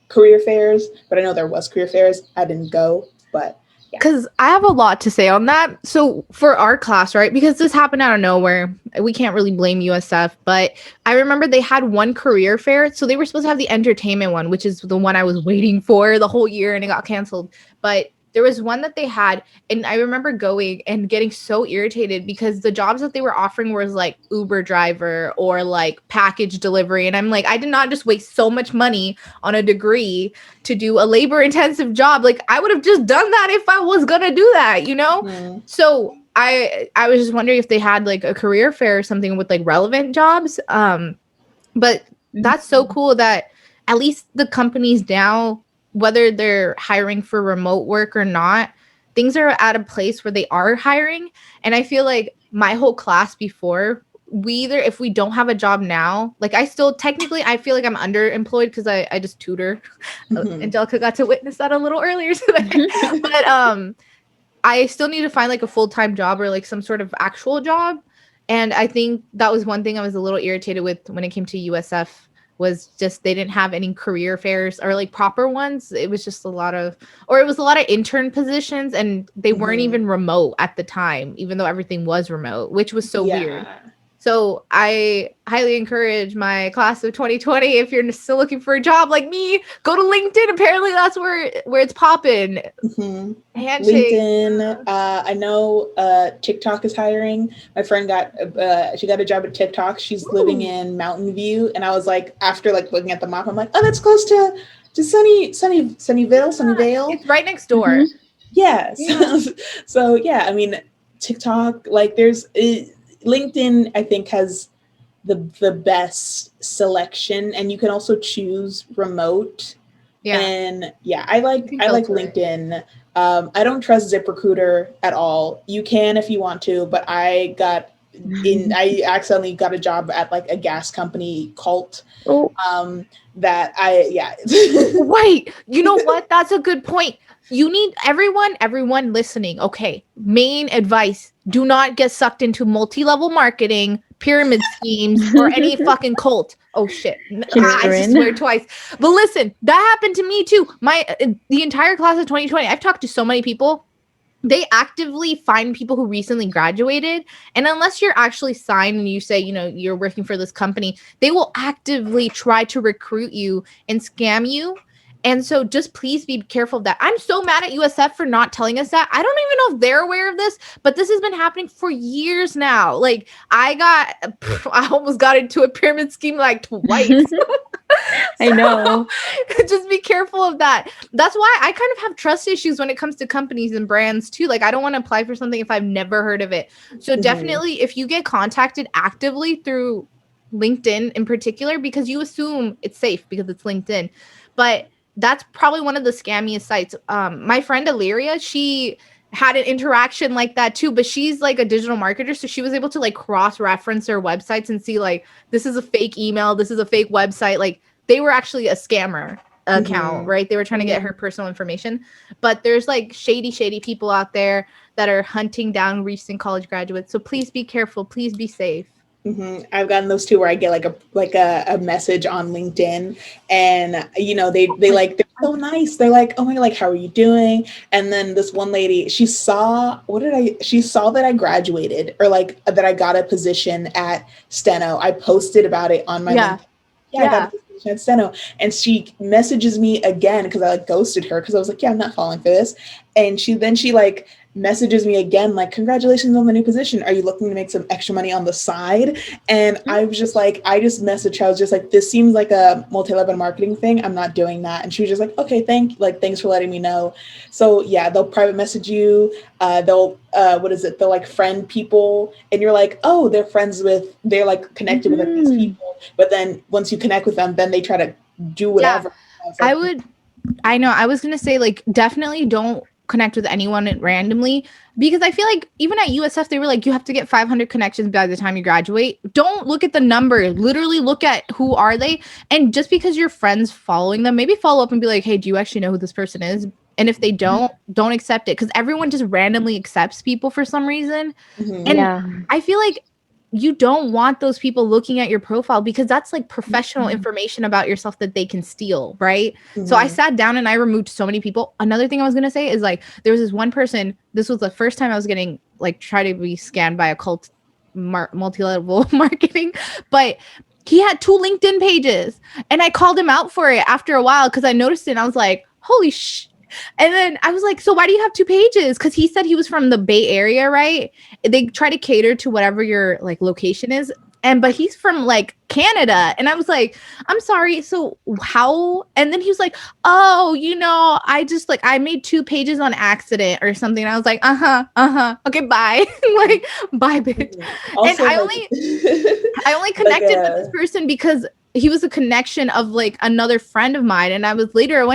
career fairs, but I know there was career fairs. I didn't go, but yeah. Because I have a lot to say on that. So for our class, right? Because this happened out of nowhere. We can't really blame USF, but I remember they had one career fair. So they were supposed to have the entertainment one, which is the one I was waiting for the whole year, and it got canceled. But there was one that they had, and I remember going and getting so irritated because the jobs that they were offering was like Uber driver or like package delivery. And I'm like, I did not just waste so much money on a degree to do a labor intensive job. Like, I would have just done that if I was gonna do that, you know? Mm-hmm. So I was just wondering if they had like a career fair or something with like relevant jobs. But that's so cool that at least the companies now, whether they're hiring for remote work or not, things are at a place where they are hiring. And I feel like my whole class before, if we don't have a job now, like I still technically, I feel like I'm underemployed because I just tutor. Mm-hmm. Angelica got to witness that a little earlier today. But I still need to find like a full-time job or like some sort of actual job. And I think that was one thing I was a little irritated with when it came to USF, was just they didn't have any career fairs or like proper ones. It was just it was a lot of intern positions, and they weren't Mm-hmm. even remote at the time, even though everything was remote, which was so weird. Yeah. So I highly encourage my class of 2020, if you're still looking for a job like me, go to LinkedIn. Apparently that's where it's popping. Mm-hmm. Handshake. LinkedIn. I know TikTok is hiring. My friend she got a job at TikTok. She's living Ooh. in Mountain View, and I was like, after like looking at the map, I'm like, oh, that's close to Sunnyvale. It's right next door. Yes. Yeah. So yeah, I mean, TikTok, like LinkedIn, I think, has the best selection, and you can also choose remote. Yeah. And yeah, I like filter it. LinkedIn. I don't trust ZipRecruiter at all. You can if you want to, but I accidentally got a job at like a gas company cult. Oh, That I yeah. Wait, you know what? That's a good point. You need everyone listening. Okay. Main advice: do not get sucked into multi-level marketing, pyramid schemes, or any fucking cult. Oh shit. I just swear Kiran. twice. But listen, that happened to me too. The entire class of 2020, I've talked to so many people. They actively find people who recently graduated, and unless you're actually signed and you say, you're working for this company, they will actively try to recruit you and scam you. And so just please be careful of that. I'm so mad at USF for not telling us that. I don't even know if they're aware of this, but this has been happening for years now. Like I almost got into a pyramid scheme like twice. I know. Just be careful of that. That's why I kind of have trust issues when it comes to companies and brands too. Like I don't want to apply for something if I've never heard of it. So definitely if you get contacted actively through LinkedIn in particular, because you assume it's safe because it's LinkedIn. But that's probably one of the scammiest sites. My friend Illyria, she had an interaction like that too, but she's like a digital marketer, so she was able to like cross-reference their websites and see like this is a fake email, this is a fake website. Like they were actually a scammer account, right? They were trying to get her personal information. But there's like shady people out there that are hunting down recent college graduates. So please be careful, please be safe. I've gotten those too where I get like a message on LinkedIn, and they're so nice. They're like, oh my, like, how are you doing? And then this one lady, she saw that I graduated, or like that I got a position at Steno. I posted about it on my LinkedIn. I got a position at Steno, and she messages me again because I like ghosted her because I was like, yeah, I'm not falling for this. And she like messages me again like, congratulations on the new position, are you looking to make some extra money on the side? And I was just like, I just messaged her, I was just like, this seems like a multi-level marketing thing, I'm not doing that. And she was just like, okay, thanks for letting me know. So yeah, they'll private message you, they'll they'll like friend people, and you're like, oh, they're like connected with like these people, but then once you connect with them, then they try to do whatever. I know, I was gonna say, like, definitely don't connect with anyone randomly, because I feel like even at USF they were like, you have to get 500 connections by the time you graduate. Don't look at the number, literally look at who are they. And just because your friends following them, maybe follow up and be like, hey, do you actually know who this person is? And if they don't accept it, because everyone just randomly accepts people for some reason. And I feel like you don't want those people looking at your profile, because that's like professional information about yourself that they can steal, right? So I sat down and I removed so many people. Another thing I was going to say is like, there was this one person, this was the first time I was getting like try to be scanned by a cult multi-level marketing, but he had 2 LinkedIn pages, and I called him out for it after a while because I noticed it and I was like, holy sh. And then I was like, so why do you have 2 pages? Because he said he was from the Bay Area, right? They try to cater to whatever your like location is. But he's from like Canada. And I was like, I'm sorry. So how? And then he was like, oh, I just like, I made 2 pages on accident or something. And I was like, okay, bye. Like, bye, bitch. Also, and I only connected with this person because he was a connection of like another friend of mine. And I went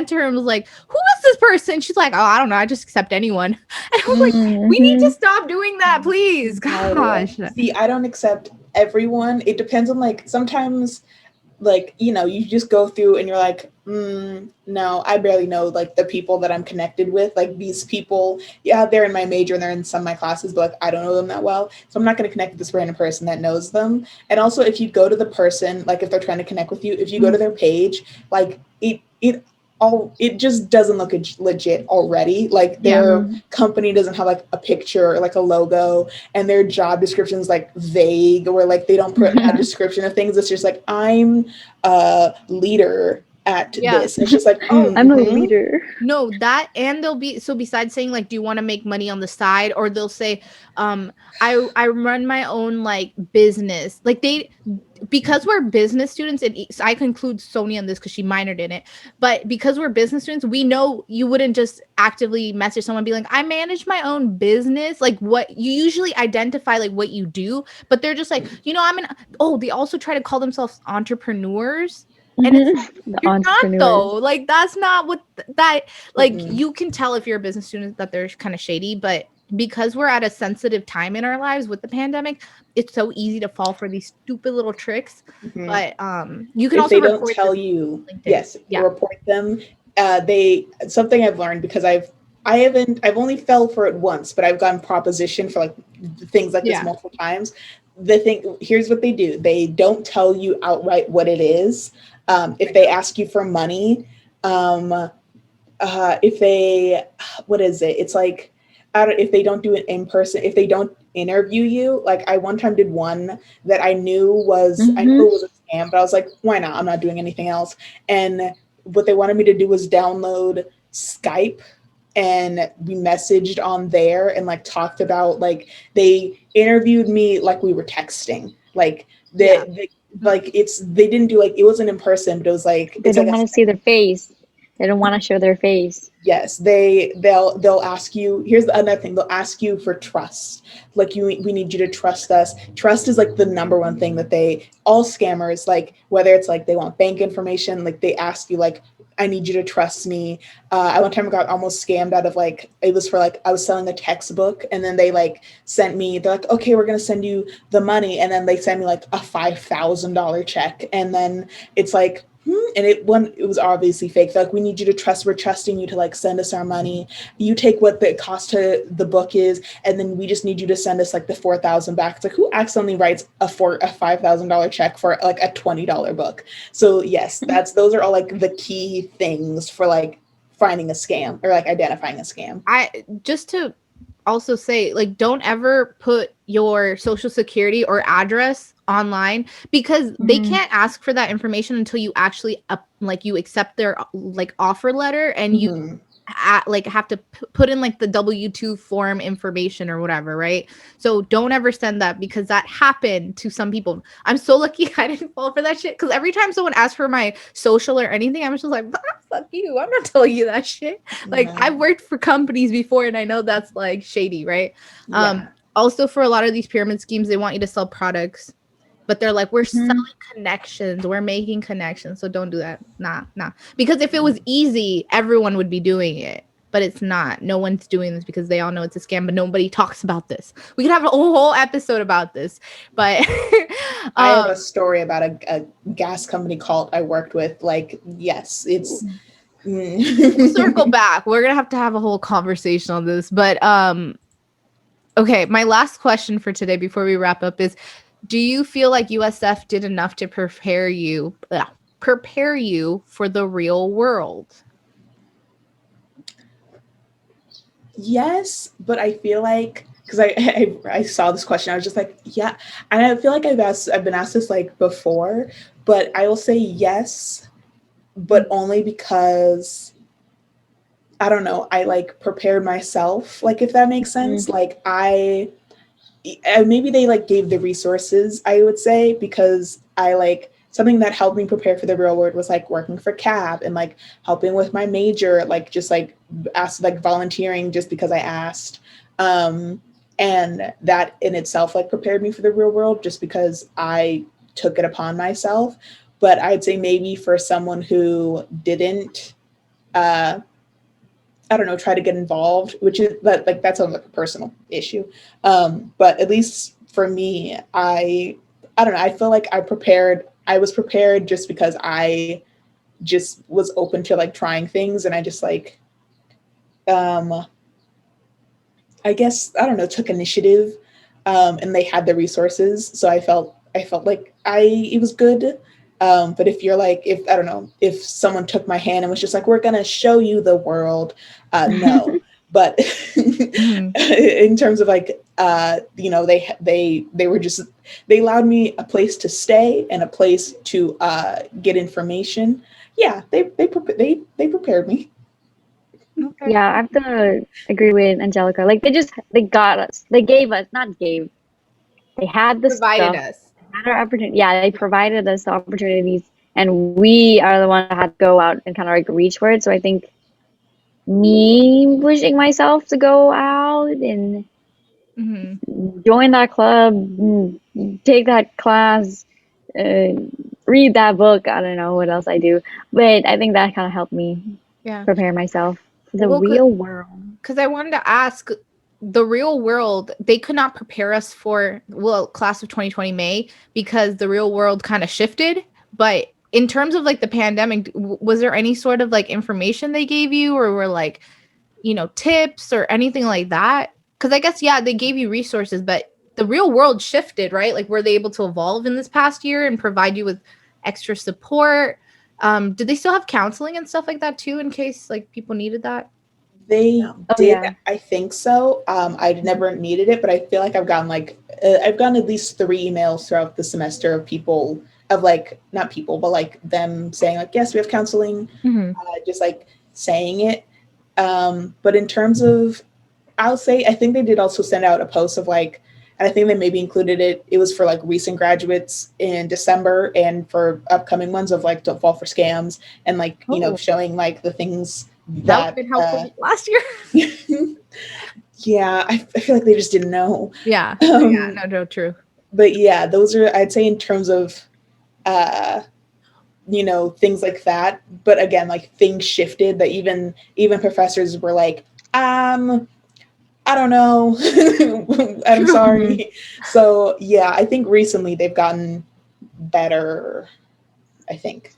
to her and was like, who is this person? She's like, oh, I don't know, I just accept anyone. And I was like, we need to stop doing that, please. Gosh. See, I don't accept everyone. It depends on like, sometimes like, you just go through and you're like, no, I barely know like the people that I'm connected with. Like these people, yeah, they're in my major and they're in some of my classes, but like I don't know them that well. So I'm not going to connect with this random person that knows them. And also if you go to the person, like if they're trying to connect with you, if you go to their page, like it just doesn't look legit already. Like their company doesn't have like a picture or like a logo, and their job description is like vague, or like they don't put a description of things. It's just like, I'm a leader at Yeah. this. And it's just like, Oh, I'm a leader. no, that, and they'll be, so besides saying like, do you want to make money on the side, or they'll say, I run my own like business, like they, because we're business students, and I conclude Sonia in this because she minored in it, but because we're business students, we know you wouldn't just actively message someone be like, I manage my own business, like what you usually identify like what you do, but they're just like, they also try to call themselves entrepreneurs. And it's like, The you're not entrepreneur. though. Like that's not what that, like Mm-mm. you can tell if you're a business student that they're kind of shady, but because we're at a sensitive time in our lives with the pandemic, it's so easy to fall for these stupid little tricks. But you can If also they don't report tell this you, on LinkedIn. yes, Yeah. report them. They something I've learned because I've only fell for it once, but I've gotten propositioned for like things like this multiple times. The thing, here's what they do: they don't tell you outright what it is. If they ask you for money, if they, what is it? It's like, if they don't do it in person, if they don't interview you, like I one time did one that I knew it was a scam, but I was like, why not? I'm not doing anything else. And what they wanted me to do was download Skype, and we messaged on there and like talked about, like they interviewed me like we were texting, like like they didn't do, like it wasn't in person, but it was like They it's don't like a, want to see their face. They don't want to show their face. yes, they'll ask you, here's another thing, they'll ask you for trust, like we need you to trust us. Trust is like the number one thing that all scammers, like whether it's like they want bank information, like they ask you like, I need you to trust me. I one time got almost scammed out of, like, it was for like, I was selling a textbook, and then they like sent me, they're like, okay, we're gonna send you the money, and then they sent me like a $5,000 check, and then it's like, and it was obviously fake. They're like, we need you to trust, we're trusting you to like send us our money. You take what the cost to the book is, and then we just need you to send us like the 4,000 back. It's like, who accidentally writes a $5,000 check for like a $20 book? So yes, those are all like the key things for like finding a scam or like identifying a scam. I just to also say, like, don't ever put your social security or address online, because they can't ask for that information until you actually like you accept their like offer letter, and you like have to put in like the W-2 form information or whatever, right? So don't ever send that, because that happened to some people. I'm so lucky I didn't fall for that shit, because every time someone asks for my social or anything, I'm just like, fuck you, I'm not telling you that shit. Like, I've worked for companies before, and I know that's like shady, right? Also, for a lot of these pyramid schemes, they want you to sell products, but they're like, we're selling connections, we're making connections, so don't do that. Nah. Because if it was easy, everyone would be doing it, but it's not. No one's doing this because they all know it's a scam, but nobody talks about this. We could have a whole episode about this, but I have a story about a gas company cult I worked with. Like, yes, it's we'll circle back. We're gonna have to have a whole conversation on this, but okay, my last question for today before we wrap up is, do you feel like USF did enough to prepare you for the real world? Yes, but I feel like, because I saw this question, I was just like, yeah, and I feel like I've been asked this like before, but I will say yes, but only because I don't know, I like prepared myself, like if that makes sense. Like maybe they like gave the resources, I would say, because I like something that helped me prepare for the real world was like working for CAB and like helping with my major, like just like asked, like volunteering just because I asked. And that in itself like prepared me for the real world just because I took it upon myself. But I'd say maybe for someone who didn't I don't know, try to get involved, which is that like that's like a personal issue. But at least for me, I don't know, I feel like I was prepared just because I just was open to like trying things, and I just like I guess I don't know, took initiative, and they had the resources, so I felt like it was good. But if you're like, if I don't know, if someone took my hand and was just like, we're gonna show you the world, no. But in terms of like, they were just, they allowed me a place to stay and a place to get information. yeah, they prepared me. Okay. Yeah, I have to agree with Angelica. Like they got us. They gave us, not gave. They had the Provided stuff, us. had our opportunity. Yeah, they provided us the opportunities, and we are the ones that had to go out and kind of like reach for it. So I think me pushing myself to go out and join that club, take that class, uh, read that book. I don't know what else I do, but I think that kind of helped me Yeah. prepare myself for the Well, real world. because I wanted to ask, the real world, they could not prepare us for, well, class of 2020 May, because the real world kind of shifted. But in terms of like the pandemic, was there any sort of like information they gave you, or were like, tips or anything like that? Because I guess, yeah, they gave you resources, but the real world shifted, right? Like, were they able to evolve in this past year and provide you with extra support? Did they still have counseling and stuff like that too, in case like people needed that? They Oh did, yeah. I think so. I never needed it, but I feel like I've gotten at least 3 emails throughout the semester of people, of like, not people, but like them saying like, yes, we have counseling, just like saying it. But in terms of, I'll say, I think they did also send out a post of like, and I think they maybe included it. It was for like recent graduates in December, and for upcoming ones of like, don't fall for scams, and like, Oh, showing like the things that would have that, been helpful last year. yeah, I feel like they just didn't know. Yeah. Yeah. Um, No, true. but yeah, those are, I'd say, in terms of, uh, things like that. But again, like, things shifted, that even professors were like, I don't know. I'm True. sorry. So yeah, I think recently they've gotten better, I think.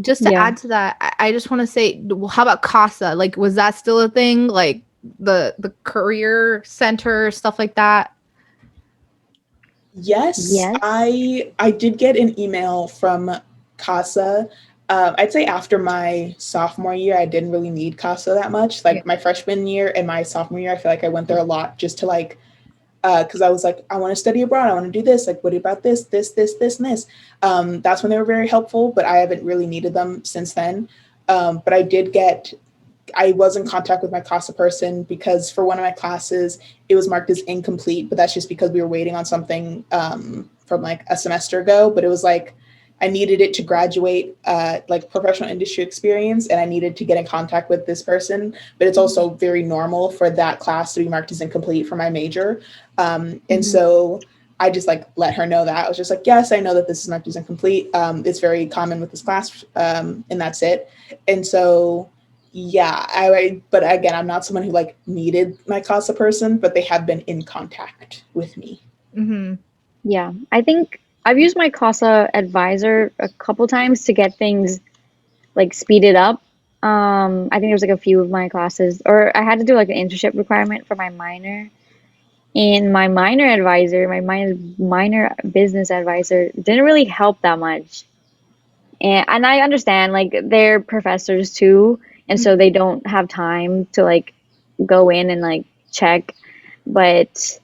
Just to Yeah. add to that, I just want to say, how about CASA? Like, was that still a thing? Like the career center, stuff like that? Yes, Yes. I did get an email from CASA. I'd say after my sophomore year, I didn't really need CASA that much. Yeah. Like my freshman year and my sophomore year, I feel like I went there a lot just to like, because I was like, I want to study abroad. I want to do this. Like, what about this, and this? That's when they were very helpful, but I haven't really needed them since then. But I was in contact with my CASA person because for one of my classes, it was marked as incomplete, but that's just because we were waiting on something from like a semester ago. But it was like, I needed it to graduate, like professional industry experience, and I needed to get in contact with this person. But it's also very normal for that class to be marked as incomplete for my major. And so I just like let her know that. I was just like, yes, I know that this is marked as incomplete. It's very common with this class, and that's it. And so yeah, but again, I'm not someone who like needed my CASA person, but they have been in contact with me. Mm-hmm. Yeah. I think I've used my CASA advisor a couple times to get things like speeded up. I think there was like a few of my classes, or I had to do like an internship requirement for my minor. And my minor advisor, my minor business advisor, didn't really help that much. And I understand like they're professors too, and so they don't have time to like go in and like check. But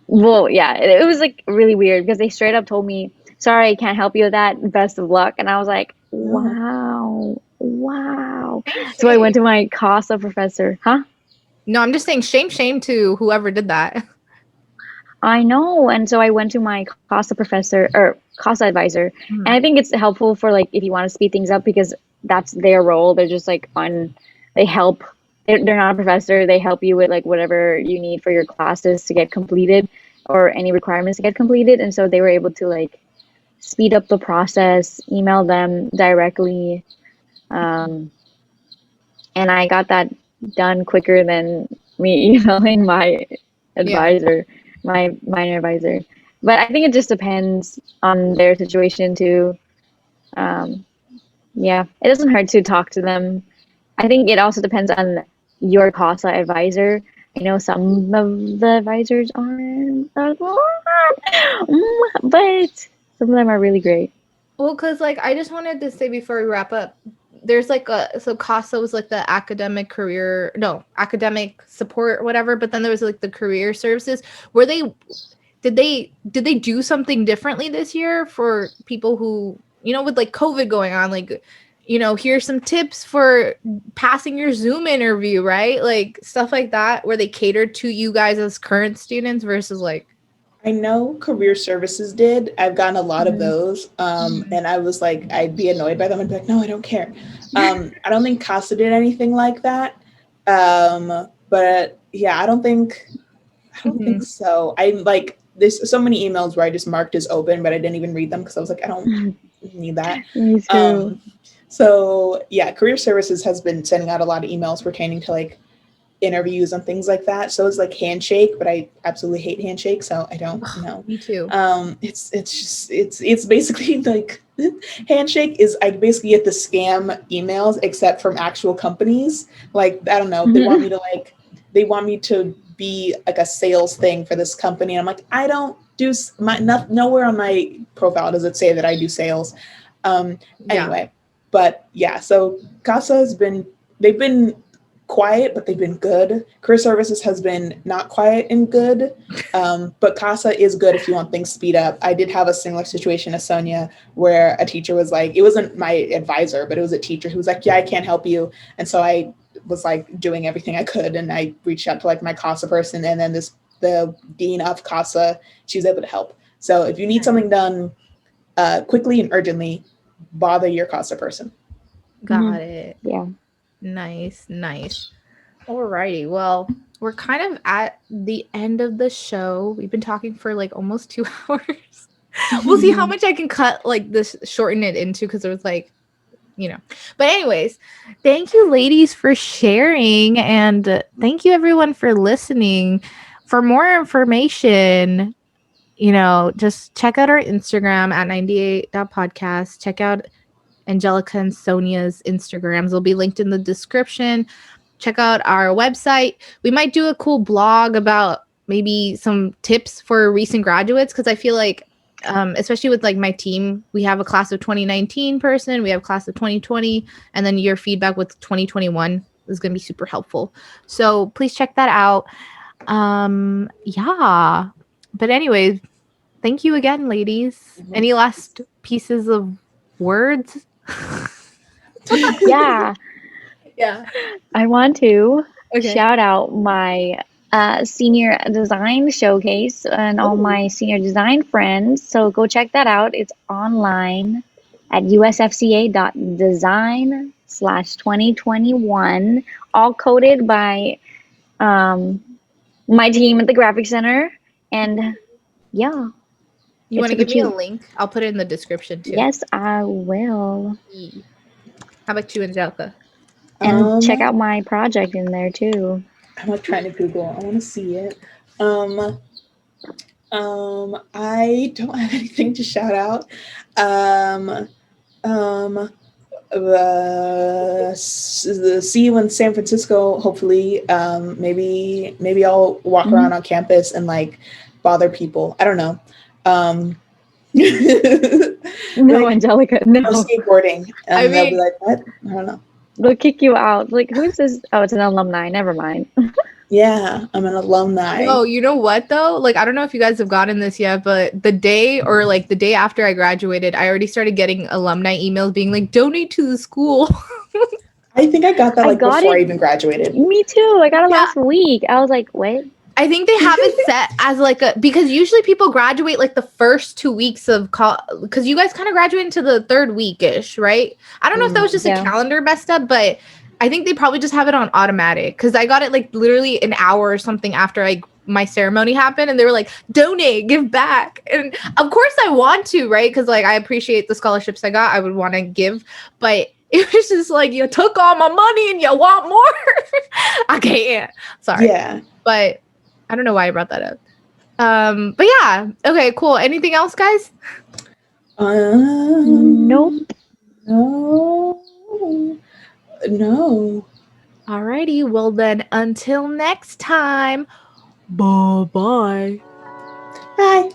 well, yeah, it was like really weird because they straight up told me, "Sorry, I can't help you with that. Best of luck." And I was like, No, "Wow, wow." So I went Shame. to my CASA professor, huh? No, I'm just saying, shame to whoever did that. I know. And so I went to my CASA professor or CASA advisor. And I think it's helpful for like if you want to speed things up because that's their role. They're just like they help. They're not a professor. They help you with like whatever you need for your classes to get completed or any requirements to get completed. And so they were able to like speed up the process, email them directly. Um, and I got that done quicker than me emailing my Yeah. advisor, my minor advisor. But I think it just depends on their situation too. Um, yeah, it doesn't hurt to talk to them. I think it also depends on your CASA advisor. I know some of the advisors aren't, but some of them are really great. Well, because like I just wanted to say before we wrap up, there's like so CASA was like the academic support or whatever, but then there was like the career services. Did they do something differently this year for people who with like COVID going on, like, here's some tips for passing your Zoom interview, right? Like stuff like that, where they catered to you guys as current students versus like. I know career services did. I've gotten a lot of those. And I was like, I'd be annoyed by them. I'd be like, no, I don't care. I don't think CASA did anything like that. But yeah, I don't think so. I like, there's so many emails where I just marked as open, but I didn't even read them because I was like, I don't need that. Me too. So yeah, career services has been sending out a lot of emails pertaining to like interviews and things like that. So it's like Handshake, but I absolutely hate Handshake, so I don't know. Me too. It's basically like Handshake is, I basically get the scam emails except from actual companies. Like, I don't know, they want me to be like a sales thing for this company. And I'm like, I don't do nowhere on my profile does it say that I do sales. Anyway, but yeah, so CASA they've been quiet, but they've been good. Career services has been not quiet and good, but CASA is good if you want things speed up. I did have a similar situation as Sonja where a teacher was like, it wasn't my advisor, but it was a teacher who was like, yeah, I can't help you. And so I was like doing everything I could, and I reached out to like my CASA person, and then the dean of CASA, she was able to help. So if you need something done quickly and urgently, bother your CASA person. Got it. Yeah. Nice. Alrighty. Well, we're kind of at the end of the show. We've been talking for like almost 2 hours. We'll see how much I can cut like this, shorten it into, because it was like, But anyways, thank you, ladies, for sharing, and thank you everyone for listening. For more information, just check out our Instagram at 98.podcast. Check out Angelica and Sonja's Instagrams. They'll be linked in the description. Check out our website. We might do a cool blog about maybe some tips for recent graduates, because I feel like, especially with like my team, we have a class of 2019 person, we have a class of 2020, and then your feedback with 2021 is going to be super helpful. So please check that out. Yeah. But anyways, thank you again, ladies. Any last pieces of words? Yeah. I want to shout out my senior design showcase and all my senior design friends. So go check that out. It's online at Usfca.design/2021, all coded by my team at the Graphic Center. And yeah. You want to give me a link? I'll put it in the description too. Yes, I will. How about you, Angelica? And check out my project in there too. I'm like trying to Google. I want to see it. I don't have anything to shout out. See you in San Francisco. Hopefully, maybe I'll walk around on campus and like bother people. I don't know. No, like, Angelica, no. Skateboarding. And they'll be like, what? I don't know. They'll kick you out. Like, who's this? Oh, it's an alumni. Never mind. Yeah, I'm an alumni. Oh, you know what though? Like, I don't know if you guys have gotten this yet, but the day after I graduated, I already started getting alumni emails being like, donate to the school. I think I got that before I even graduated. Me too. I got it last week. I was like, what? I think they have it set as like because usually people graduate like the first 2 weeks of because you guys kind of graduate into the third week-ish, right? I don't know if that was just a calendar messed up, but I think they probably just have it on automatic, because I got it like literally an hour or something after my ceremony happened, and they were like, donate, give back. And of course I want to, right? Because like I appreciate the scholarships I got. I would want to give, but it was just like, you took all my money and you want more. I can't. Sorry. Yeah. But I don't know why I brought that up. But yeah. Okay, cool. Anything else, guys? Nope. No. Alrighty. Well then, until next time. Bye-bye. Bye.